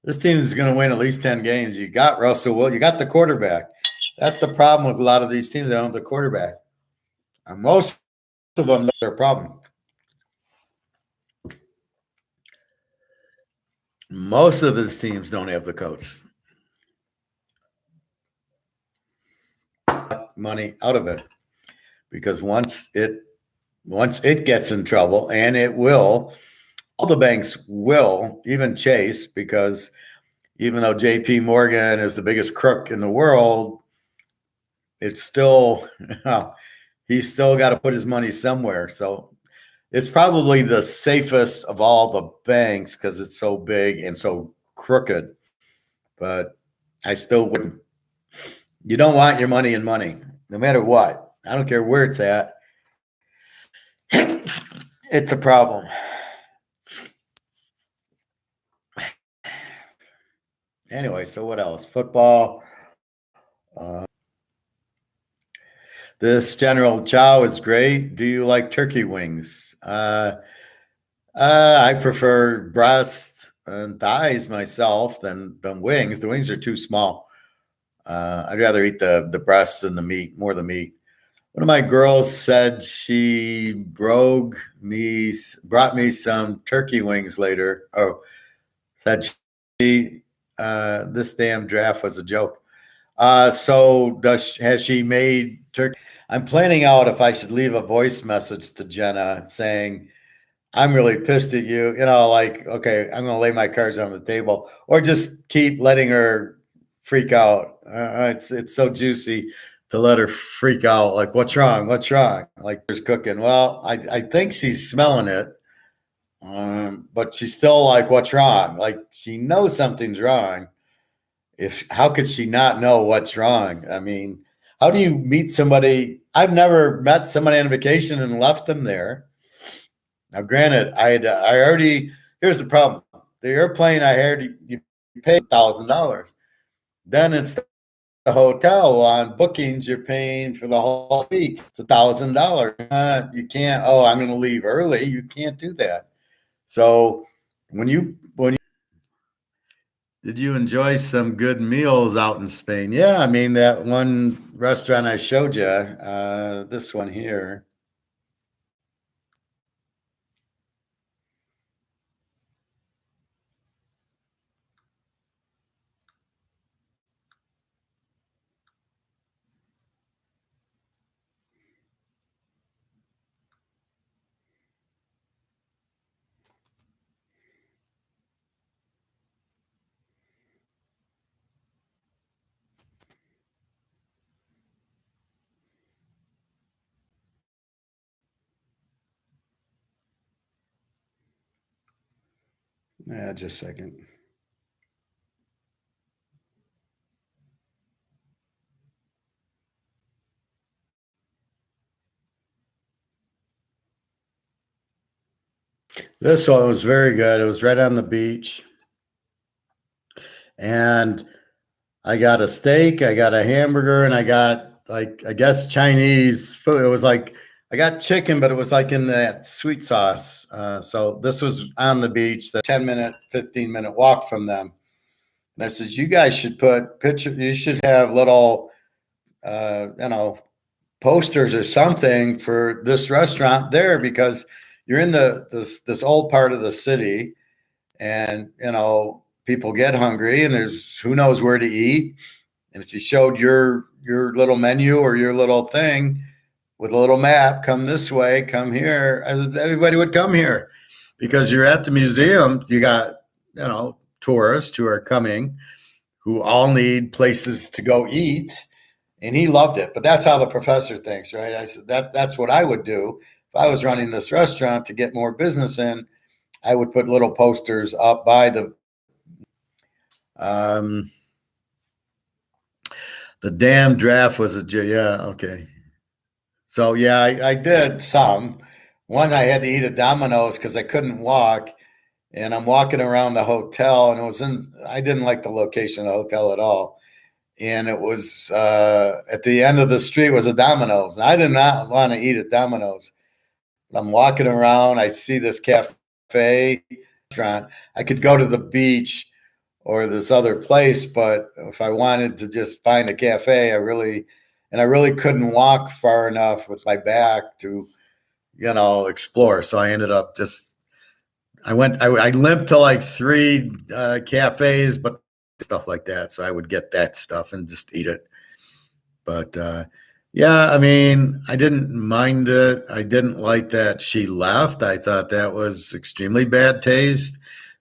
This team is going to win at least 10 games. You got Russell Wilson. You got the quarterback. That's the problem with a lot of these teams. They don't have the quarterback. And most of them, that's their problem. Most of these teams don't have the coach. Money out of it. Because once it gets in trouble, and it will, all the banks will, even Chase, because even though JP Morgan is the biggest crook in the world, it's still, he's still got to put his money somewhere. So it's probably the safest of all the banks because it's so big and so crooked. But I still wouldn't. You don't want your money in money, no matter what. I don't care where it's at. It's a problem. Anyway, so what else? Football. This General Chow is great. Do you like turkey wings? I prefer breast and thighs myself than wings. The wings are too small. I'd rather eat the breast than the meat, more the meat. One of my girls said she brought me some turkey wings later. Oh, said this damn draft was a joke. So has she made turkey? I'm planning out if I should leave a voice message to Jenna saying, I'm really pissed at you. Like, okay, I'm going to lay my cards on the table, or just keep letting her freak out. It's so juicy to let her freak out. Like, what's wrong? What's wrong? Like, there's cooking. Well, I think she's smelling it. But she's still like, what's wrong? Like, she knows something's wrong. How could she not know what's wrong? I mean, how do you meet somebody? I've never met somebody on vacation and left them there. Now, granted, here's the problem. The airplane I hired, you pay $1,000. Then it's the hotel on bookings. You're paying for the whole week. It's $1,000. You can't, I'm going to leave early. You can't do that. So when you did you enjoy some good meals out in Spain? Yeah, I mean, that one restaurant I showed you, this one here. Just a second. This one was very good. It was right on the beach. And I got a steak, I got a hamburger, and I got, like, I guess Chinese food. It was like, I got chicken, but it was like in that sweet sauce. So this was on the beach, the 10-minute, 15-minute walk from them. And I says, you guys should you should have little, posters or something for this restaurant there, because you're in this old part of the city, and people get hungry, and there's who knows where to eat. And if you showed your little menu or your little thing with a little map, come this way, come here, everybody would come here. because you're at the museum, you got, tourists who are coming who all need places to go eat. And he loved it. But that's how the professor thinks, right? I said that's what I would do if I was running this restaurant to get more business in. I would put little posters up by um, the damn draft was yeah, okay. So yeah, I did some. One, I had to eat at Domino's because I couldn't walk, and I'm walking around the hotel, and I didn't like the location of the hotel at all. And it was at the end of the street was a Domino's. And I did not want to eat at Domino's. I'm walking around. I see this cafe restaurant. I could go to the beach or this other place, but if I wanted to just find a cafe, I really couldn't walk far enough with my back to, explore. So I ended up I limped to like three cafes, but stuff like that. So I would get that stuff and just eat it. But yeah, I mean, I didn't mind it. I didn't like that she left. I thought that was extremely bad taste.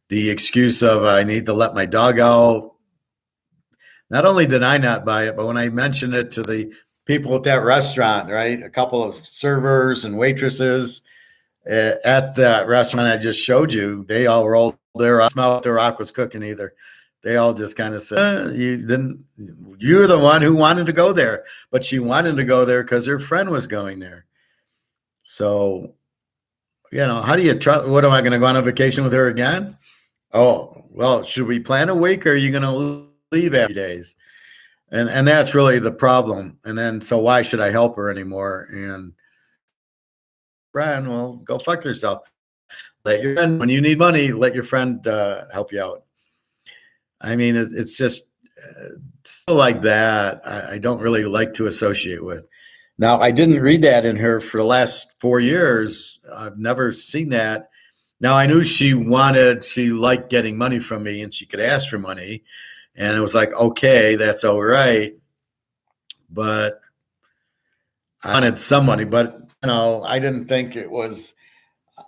The excuse of I need to let my dog out. Not only did I not buy it, but when I mentioned it to the people at that restaurant, right, a couple of servers and waitresses at that restaurant I just showed you, they all rolled their eyes. Smell what their rock was cooking either. They all just kind of said, you're the one who wanted to go there, but she wanted to go there because her friend was going there. So, how do you trust? What am I going to go on a vacation with her again? Oh, well, should we plan a week or are you going to leave after days? And that's really the problem. And then, so why should I help her anymore? And friend, well, go fuck yourself. Let your friend, when you need money, let your friend help you out. I mean, it's just still like that. I don't really like to associate with. Now, I didn't read that in her for the last 4 years. I've never seen that. Now, I knew she liked getting money from me and she could ask for money. And it was like, okay, that's all right. But I wanted some money, but, I didn't think it was,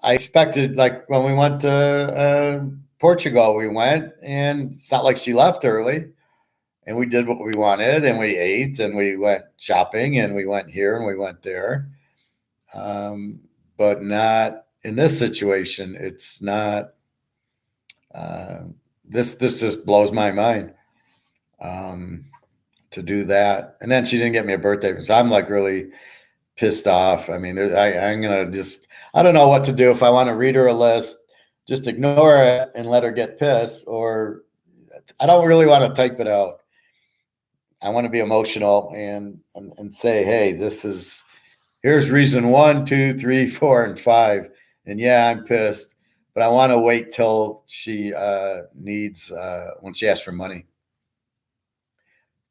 I expected, like when we went to Portugal, we went and it's not like she left early and we did what we wanted and we ate and we went shopping and we went here and we went there. But not in this situation. It's not, this just blows my mind to do that. And then she didn't get me a birthday. So I'm like really pissed off. I mean, I'm going to I don't know what to do. If I want to read her a list, just ignore it and let her get pissed, or I don't really want to type it out. I want to be emotional and say, hey, here's reason 1, 2, 3, 4, and 5. And yeah, I'm pissed, but I want to wait till she needs, when she asks for money.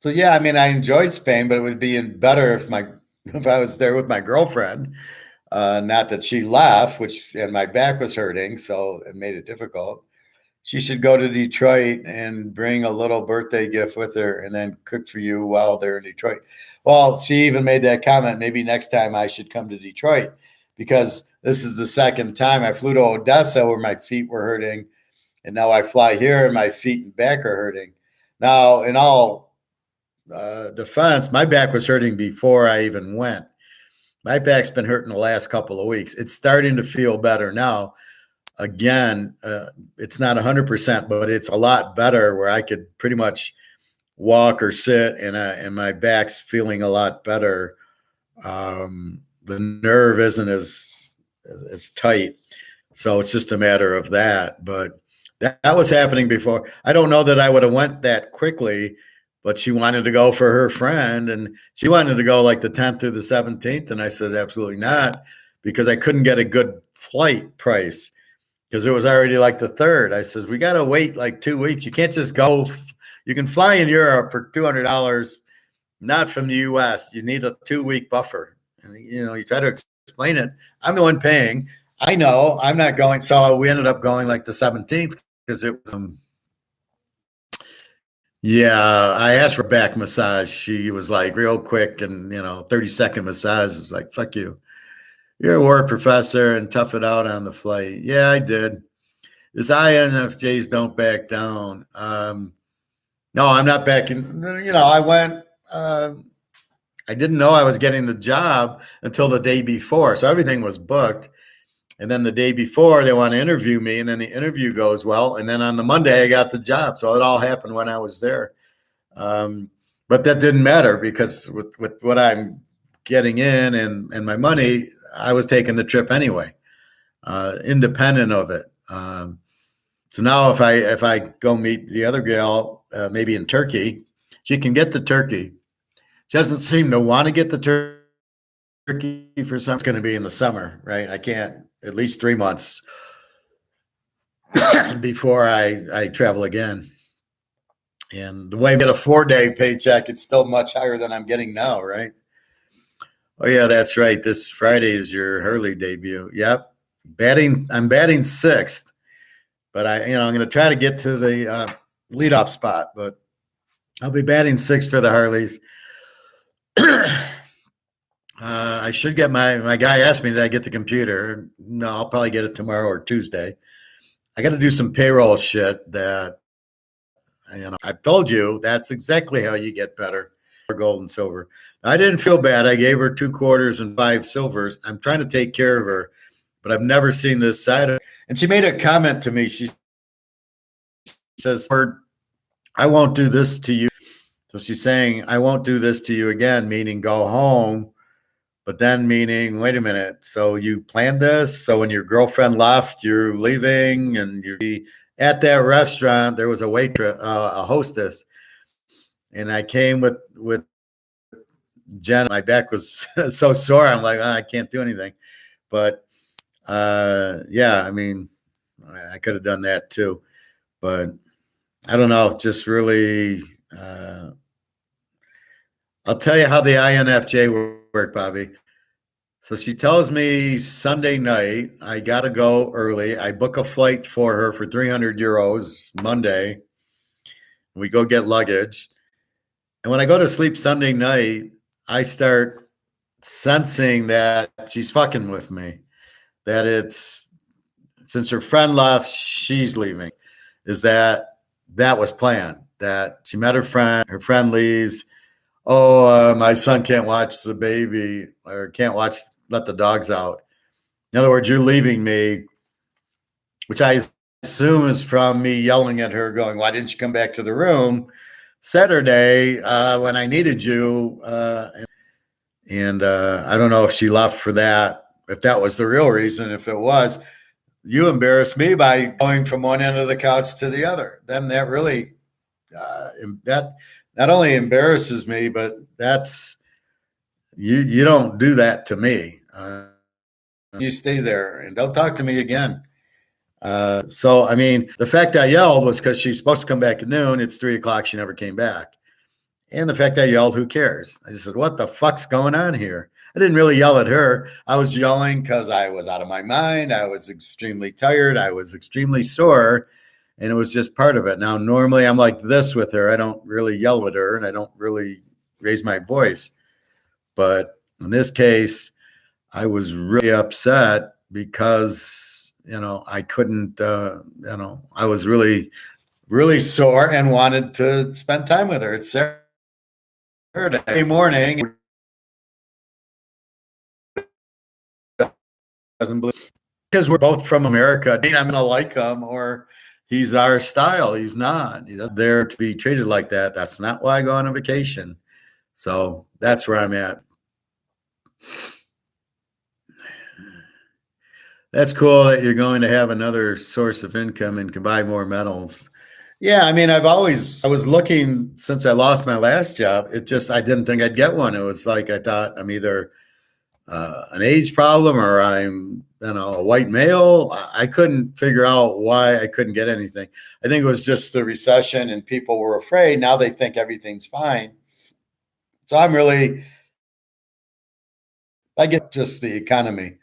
So yeah, I mean, I enjoyed Spain, but it would be better if I was there with my girlfriend. Not that she left, and my back was hurting, so it made it difficult. She should go to Detroit and bring a little birthday gift with her and then cook for you while they're in Detroit. Well, she even made that comment, maybe next time I should come to Detroit, because this is the second time I flew to Odessa where my feet were hurting. And now I fly here and my feet and back are hurting. Now, in all defense, my back was hurting before I even went. My back's been hurting the last couple of weeks. It's starting to feel better now. Again, it's not 100%, but it's a lot better where I could pretty much walk or sit, and my back's feeling a lot better. The nerve isn't as tight, so it's just a matter of that. But that was happening before. I don't know that I would have went that quickly, but she wanted to go for her friend, and she wanted to go like the 10th through the 17th, and I said absolutely not, because I couldn't get a good flight price because it was already like the 3rd. I says, we got to wait like 2 weeks. You can't just go. You can fly in Europe for $200, not from the U.S. You need a 2-week buffer. And, you try to explain it. I'm the one paying. I know I'm not going. So we ended up going like the 17th because it was yeah, I asked for back massage. She was like real quick and 30-second massage. It was like, fuck you. You're a work professor and tough it out on the flight. Yeah, I did. This INFJs don't back down. No, I'm not backing. I went. I didn't know I was getting the job until the day before, so everything was booked. And then the day before, they want to interview me, and then the interview goes well. And then on the Monday, I got the job. So it all happened when I was there. But that didn't matter because with what I'm getting in and my money, I was taking the trip anyway, independent of it. So now if I go meet the other girl, maybe in Turkey, she can get the turkey. She doesn't seem to want to get the turkey for some. It's going to be in the summer, right? I can't at least 3 months before I travel again. And the way I get a 4-day paycheck, it's still much higher than I'm getting now, right? Oh yeah, that's right. This Friday is your Hurley debut. Yep, I'm batting sixth, but I'm going to try to get to the leadoff spot. But I'll be batting sixth for the Harleys. I should get my guy asked me, did I get the computer? No, I'll probably get it tomorrow or Tuesday. I got to do some payroll shit that, I've told you that's exactly how you get better. Gold and silver. I didn't feel bad. I gave her 2 quarters and 5 silvers. I'm trying to take care of her, but I've never seen this side of her. And she made a comment to me. She says, I won't do this to you. So she's saying, I won't do this to you again, meaning go home. But then meaning, wait a minute. So you planned this? So when your girlfriend left, you're leaving, and you're at that restaurant, there was a waitress, a hostess. And I came with Jen. My back was so sore. I'm like, I can't do anything. But yeah, I mean, I could have done that too. But I don't know. Just really, I'll tell you how the INFJ work, Bobby. So she tells me Sunday night, I got to go early. I book a flight for her for 300 euros Monday. We go get luggage. And when I go to sleep Sunday night, I start sensing that she's fucking with me. That it's, since her friend left, she's leaving. Is that was planned. That she met her friend leaves. Oh, my son can't watch the baby or can't let the dogs out. In other words, you're leaving me, which I assume is from me yelling at her, going, why didn't you come back to the room Saturday when I needed you? And I don't know if she left for that, if that was the real reason. If it was, you embarrassed me by going from one end of the couch to the other. Then that really, that not only embarrasses me, but that's, you don't do that to me. You stay there and don't talk to me again. So, I mean, the fact I yelled was because she's supposed to come back at noon. It's 3:00. She never came back. And the fact I yelled, who cares? I just said, what the fuck's going on here? I didn't really yell at her. I was yelling because I was out of my mind. I was extremely tired. I was extremely sore. And it was just part of it. Now, normally I'm like this with her. I don't really yell at her and I don't really raise my voice. But in this case, I was really upset because, I couldn't, I was really, really sore and wanted to spend time with her. It's Saturday morning. Doesn't believe, because we're both from America. I'm going to like him, or he's our style. He's not. He's not there to be treated like that. That's not why I go on a vacation. So that's where I'm at. That's cool that you're going to have another source of income and can buy more metals. Yeah, I mean, I was looking since I lost my last job. It just, I didn't think I'd get one. It was like, I thought I'm either an age problem or I'm, a white male. I couldn't figure out why I couldn't get anything. I think it was just the recession and people were afraid. Now they think everything's fine. So I get just the economy.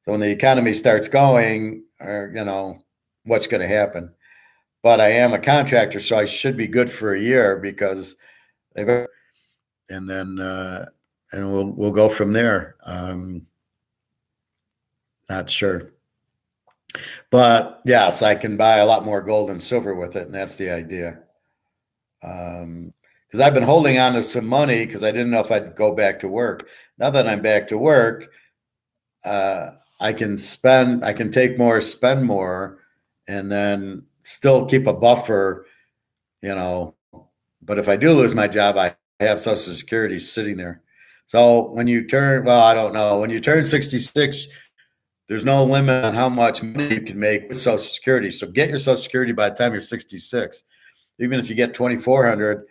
So when the economy starts going, or, what's going to happen? But I am a contractor, so I should be good for a year because and then and we'll go from there. Not sure. But yes, I can buy a lot more gold and silver with it, and that's the idea. Because I've been holding on to some money because I didn't know if I'd go back to work. Now that I'm back to work, uh, I can take more, spend more, and then still keep a buffer, you know. But if I do lose my job, I have Social Security sitting there. So when you turn, well, I don't know, when you turn 66, there's no limit on how much money you can make with Social Security. So get your Social Security by the time you're 66. Even if you get 2,400,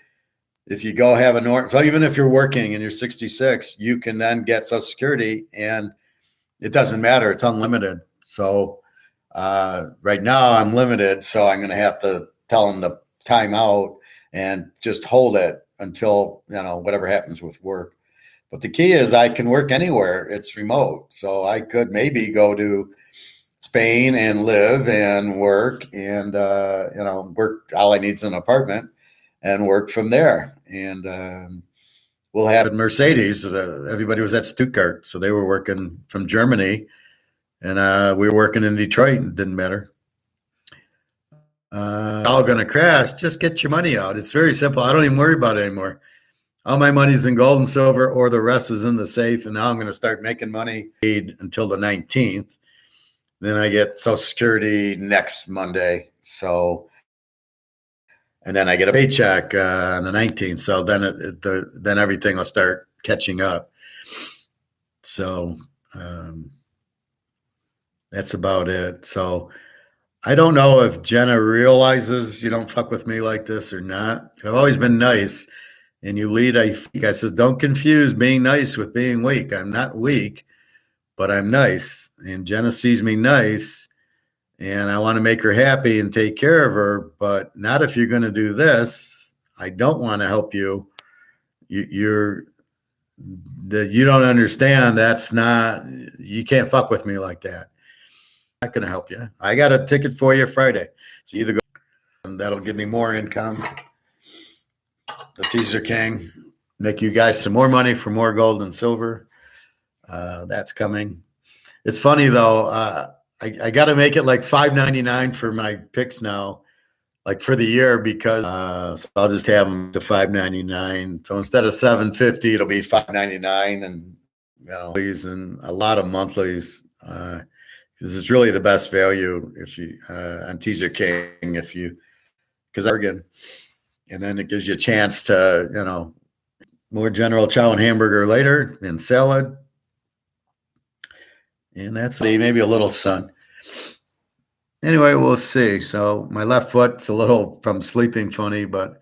if you go have so even if you're working and you're 66, you can then get Social Security, and it doesn't matter. It's unlimited. So right now I'm limited, so I'm going to have to tell them to time out and just hold it until, whatever happens with work. But the key is I can work anywhere. It's remote. So I could maybe go to Spain and live and work and, work. All I need is an apartment and work from there. And we'll have Mercedes. Everybody was at Stuttgart. So they were working from Germany, and we were working in Detroit. It didn't matter. All going to crash. Just get your money out. It's very simple. I don't even worry about it anymore. All my money's in gold and silver, or the rest is in the safe. And now I'm going to start making money until the 19th. Then I get Social Security next Monday. So, and then I get a paycheck on the 19th. So then everything will start catching up. So that's about it. So I don't know if Jenna realizes you don't fuck with me like this or not. I've always been nice. And you lead I said, don't confuse being nice with being weak. I'm not weak, but I'm nice. And Jenna sees me nice, and I want to make her happy and take care of her, but not if you're going to do this. I don't want to help you. You don't understand. You can't fuck with me like that. I'm not going to help you. I got a ticket for you Friday. So either go, and that'll give me more income. The Teaser King, make you guys some more money for more gold and silver. That's coming. It's funny though. I got to make it like $5.99 for my picks now, like for the year, because so I'll just have them to $5.99. So instead of $7.50, it'll be $5.99, and and a lot of monthlies. This is really the best value if you on Teaser King because again. And then it gives you a chance to, more General Chow and hamburger later and salad. And that's maybe a little sun. Anyway, we'll see. So my left foot's a little from sleeping funny, but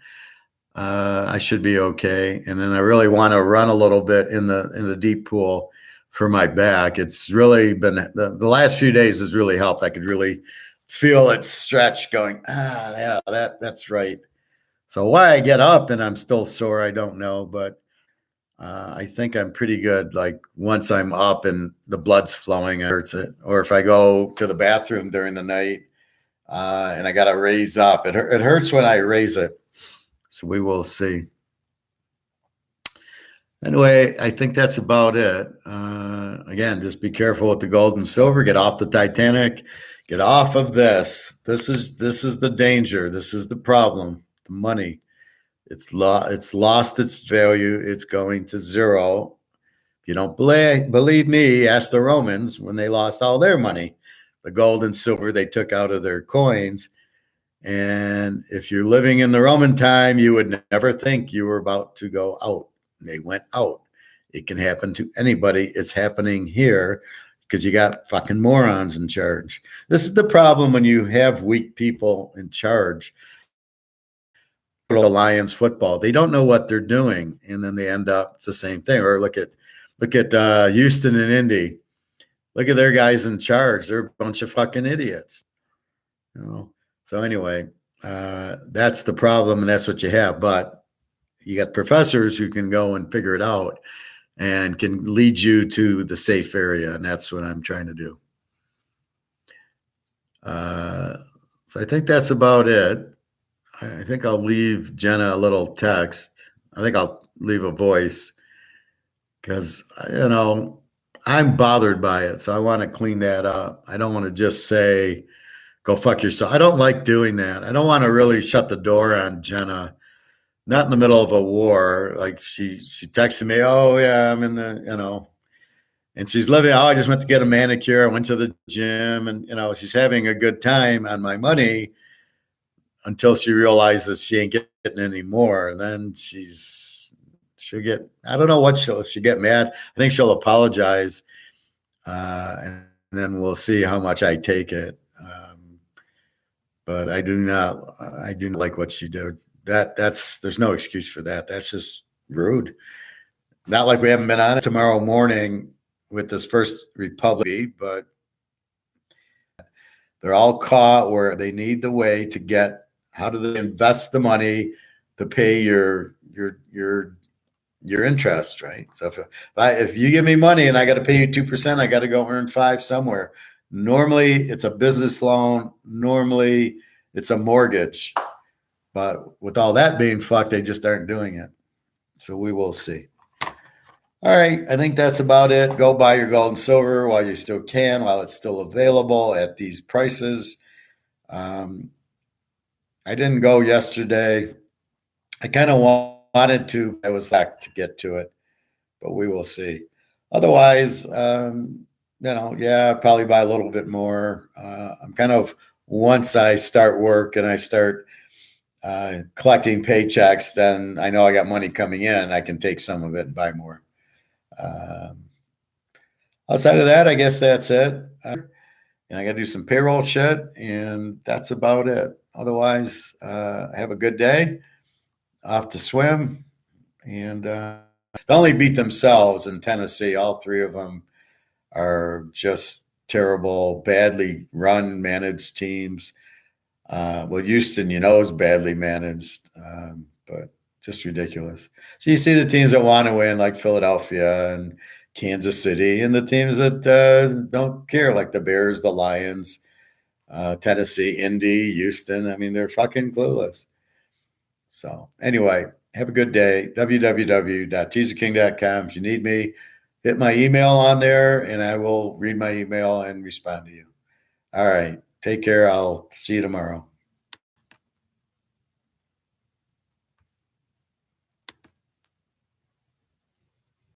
I should be okay. And then I really want to run a little bit in the deep pool for my back. It's really been the last few days has really helped. I could really feel it stretch going, yeah, that's right. So why I get up and I'm still sore, I don't know, but I think I'm pretty good. Like once I'm up and the blood's flowing, it hurts it. Or if I go to the bathroom during the night and I got to raise up, it hurts when I raise it. So we will see. Anyway, I think that's about it. Again, just be careful with the gold and silver. Get off the Titanic. Get off of this. This is the danger. This is the problem. The money. It's lost its value. It's going to zero. If you don't believe me, ask the Romans when they lost all their money, the gold and silver they took out of their coins. And if you're living in the Roman time, you would never think you were about to go out. They went out. It can happen to anybody. It's happening here because you got fucking morons in charge. This is the problem when you have weak people in charge. Lions football, they don't know what they're doing, and then they end up it's the same thing. Or look at Houston and Indy. Look at their guys in charge. They're a bunch of fucking idiots. So anyway, that's the problem, and that's what you have. But you got professors who can go and figure it out and can lead you to the safe area, and that's what I'm trying to do. So I think that's about it. I think I'll leave Jenna a little text. I think I'll leave a voice because, I'm bothered by it, so I want to clean that up. I don't want to just say, go fuck yourself. I don't like doing that. I don't want to really shut the door on Jenna. Not in the middle of a war. Like she texted me, oh yeah, I'm in the, and she's living, oh, I just went to get a manicure. I went to the gym and, she's having a good time on my money until she realizes she ain't getting any more. And then she'll get, I don't know what she'll get mad. I think she'll apologize. And then we'll see how much I take it. But I do not like what she did. There's no excuse for that. That's just rude. Not like we haven't been on it tomorrow morning with this First Republic, but they're all caught where they need the way to get, how do they invest the money to pay your interest, right? So if you give me money and I got to pay you 2%, I got to go earn 5 somewhere. Normally it's a business loan. Normally it's a mortgage. But with all that being fucked, they just aren't doing it. So we will see. All right. I think that's about it. Go buy your gold and silver while you still can, while it's still available at these prices. I didn't go yesterday. I kind of wanted to. I was back to get to it, but we will see. Otherwise, I'd probably buy a little bit more. I'm kind of, once I start work and I start collecting paychecks, then I know I got money coming in. I can take some of it and buy more. Outside of that, I guess that's it. And I got to do some payroll shit, and that's about it. Otherwise, have a good day. Off to swim, and they only beat themselves in Tennessee. All 3 of them are just terrible, badly run, managed teams. Houston, is badly managed, but just ridiculous. So you see the teams that want to win, like Philadelphia and Kansas City, and the teams that don't care, like the Bears, the Lions, Tennessee, Indy, Houston. I mean, they're fucking clueless. So anyway, have a good day. www.teaserking.com. If you need me, hit my email on there, and I will read my email and respond to you. All right. Take care. I'll see you tomorrow.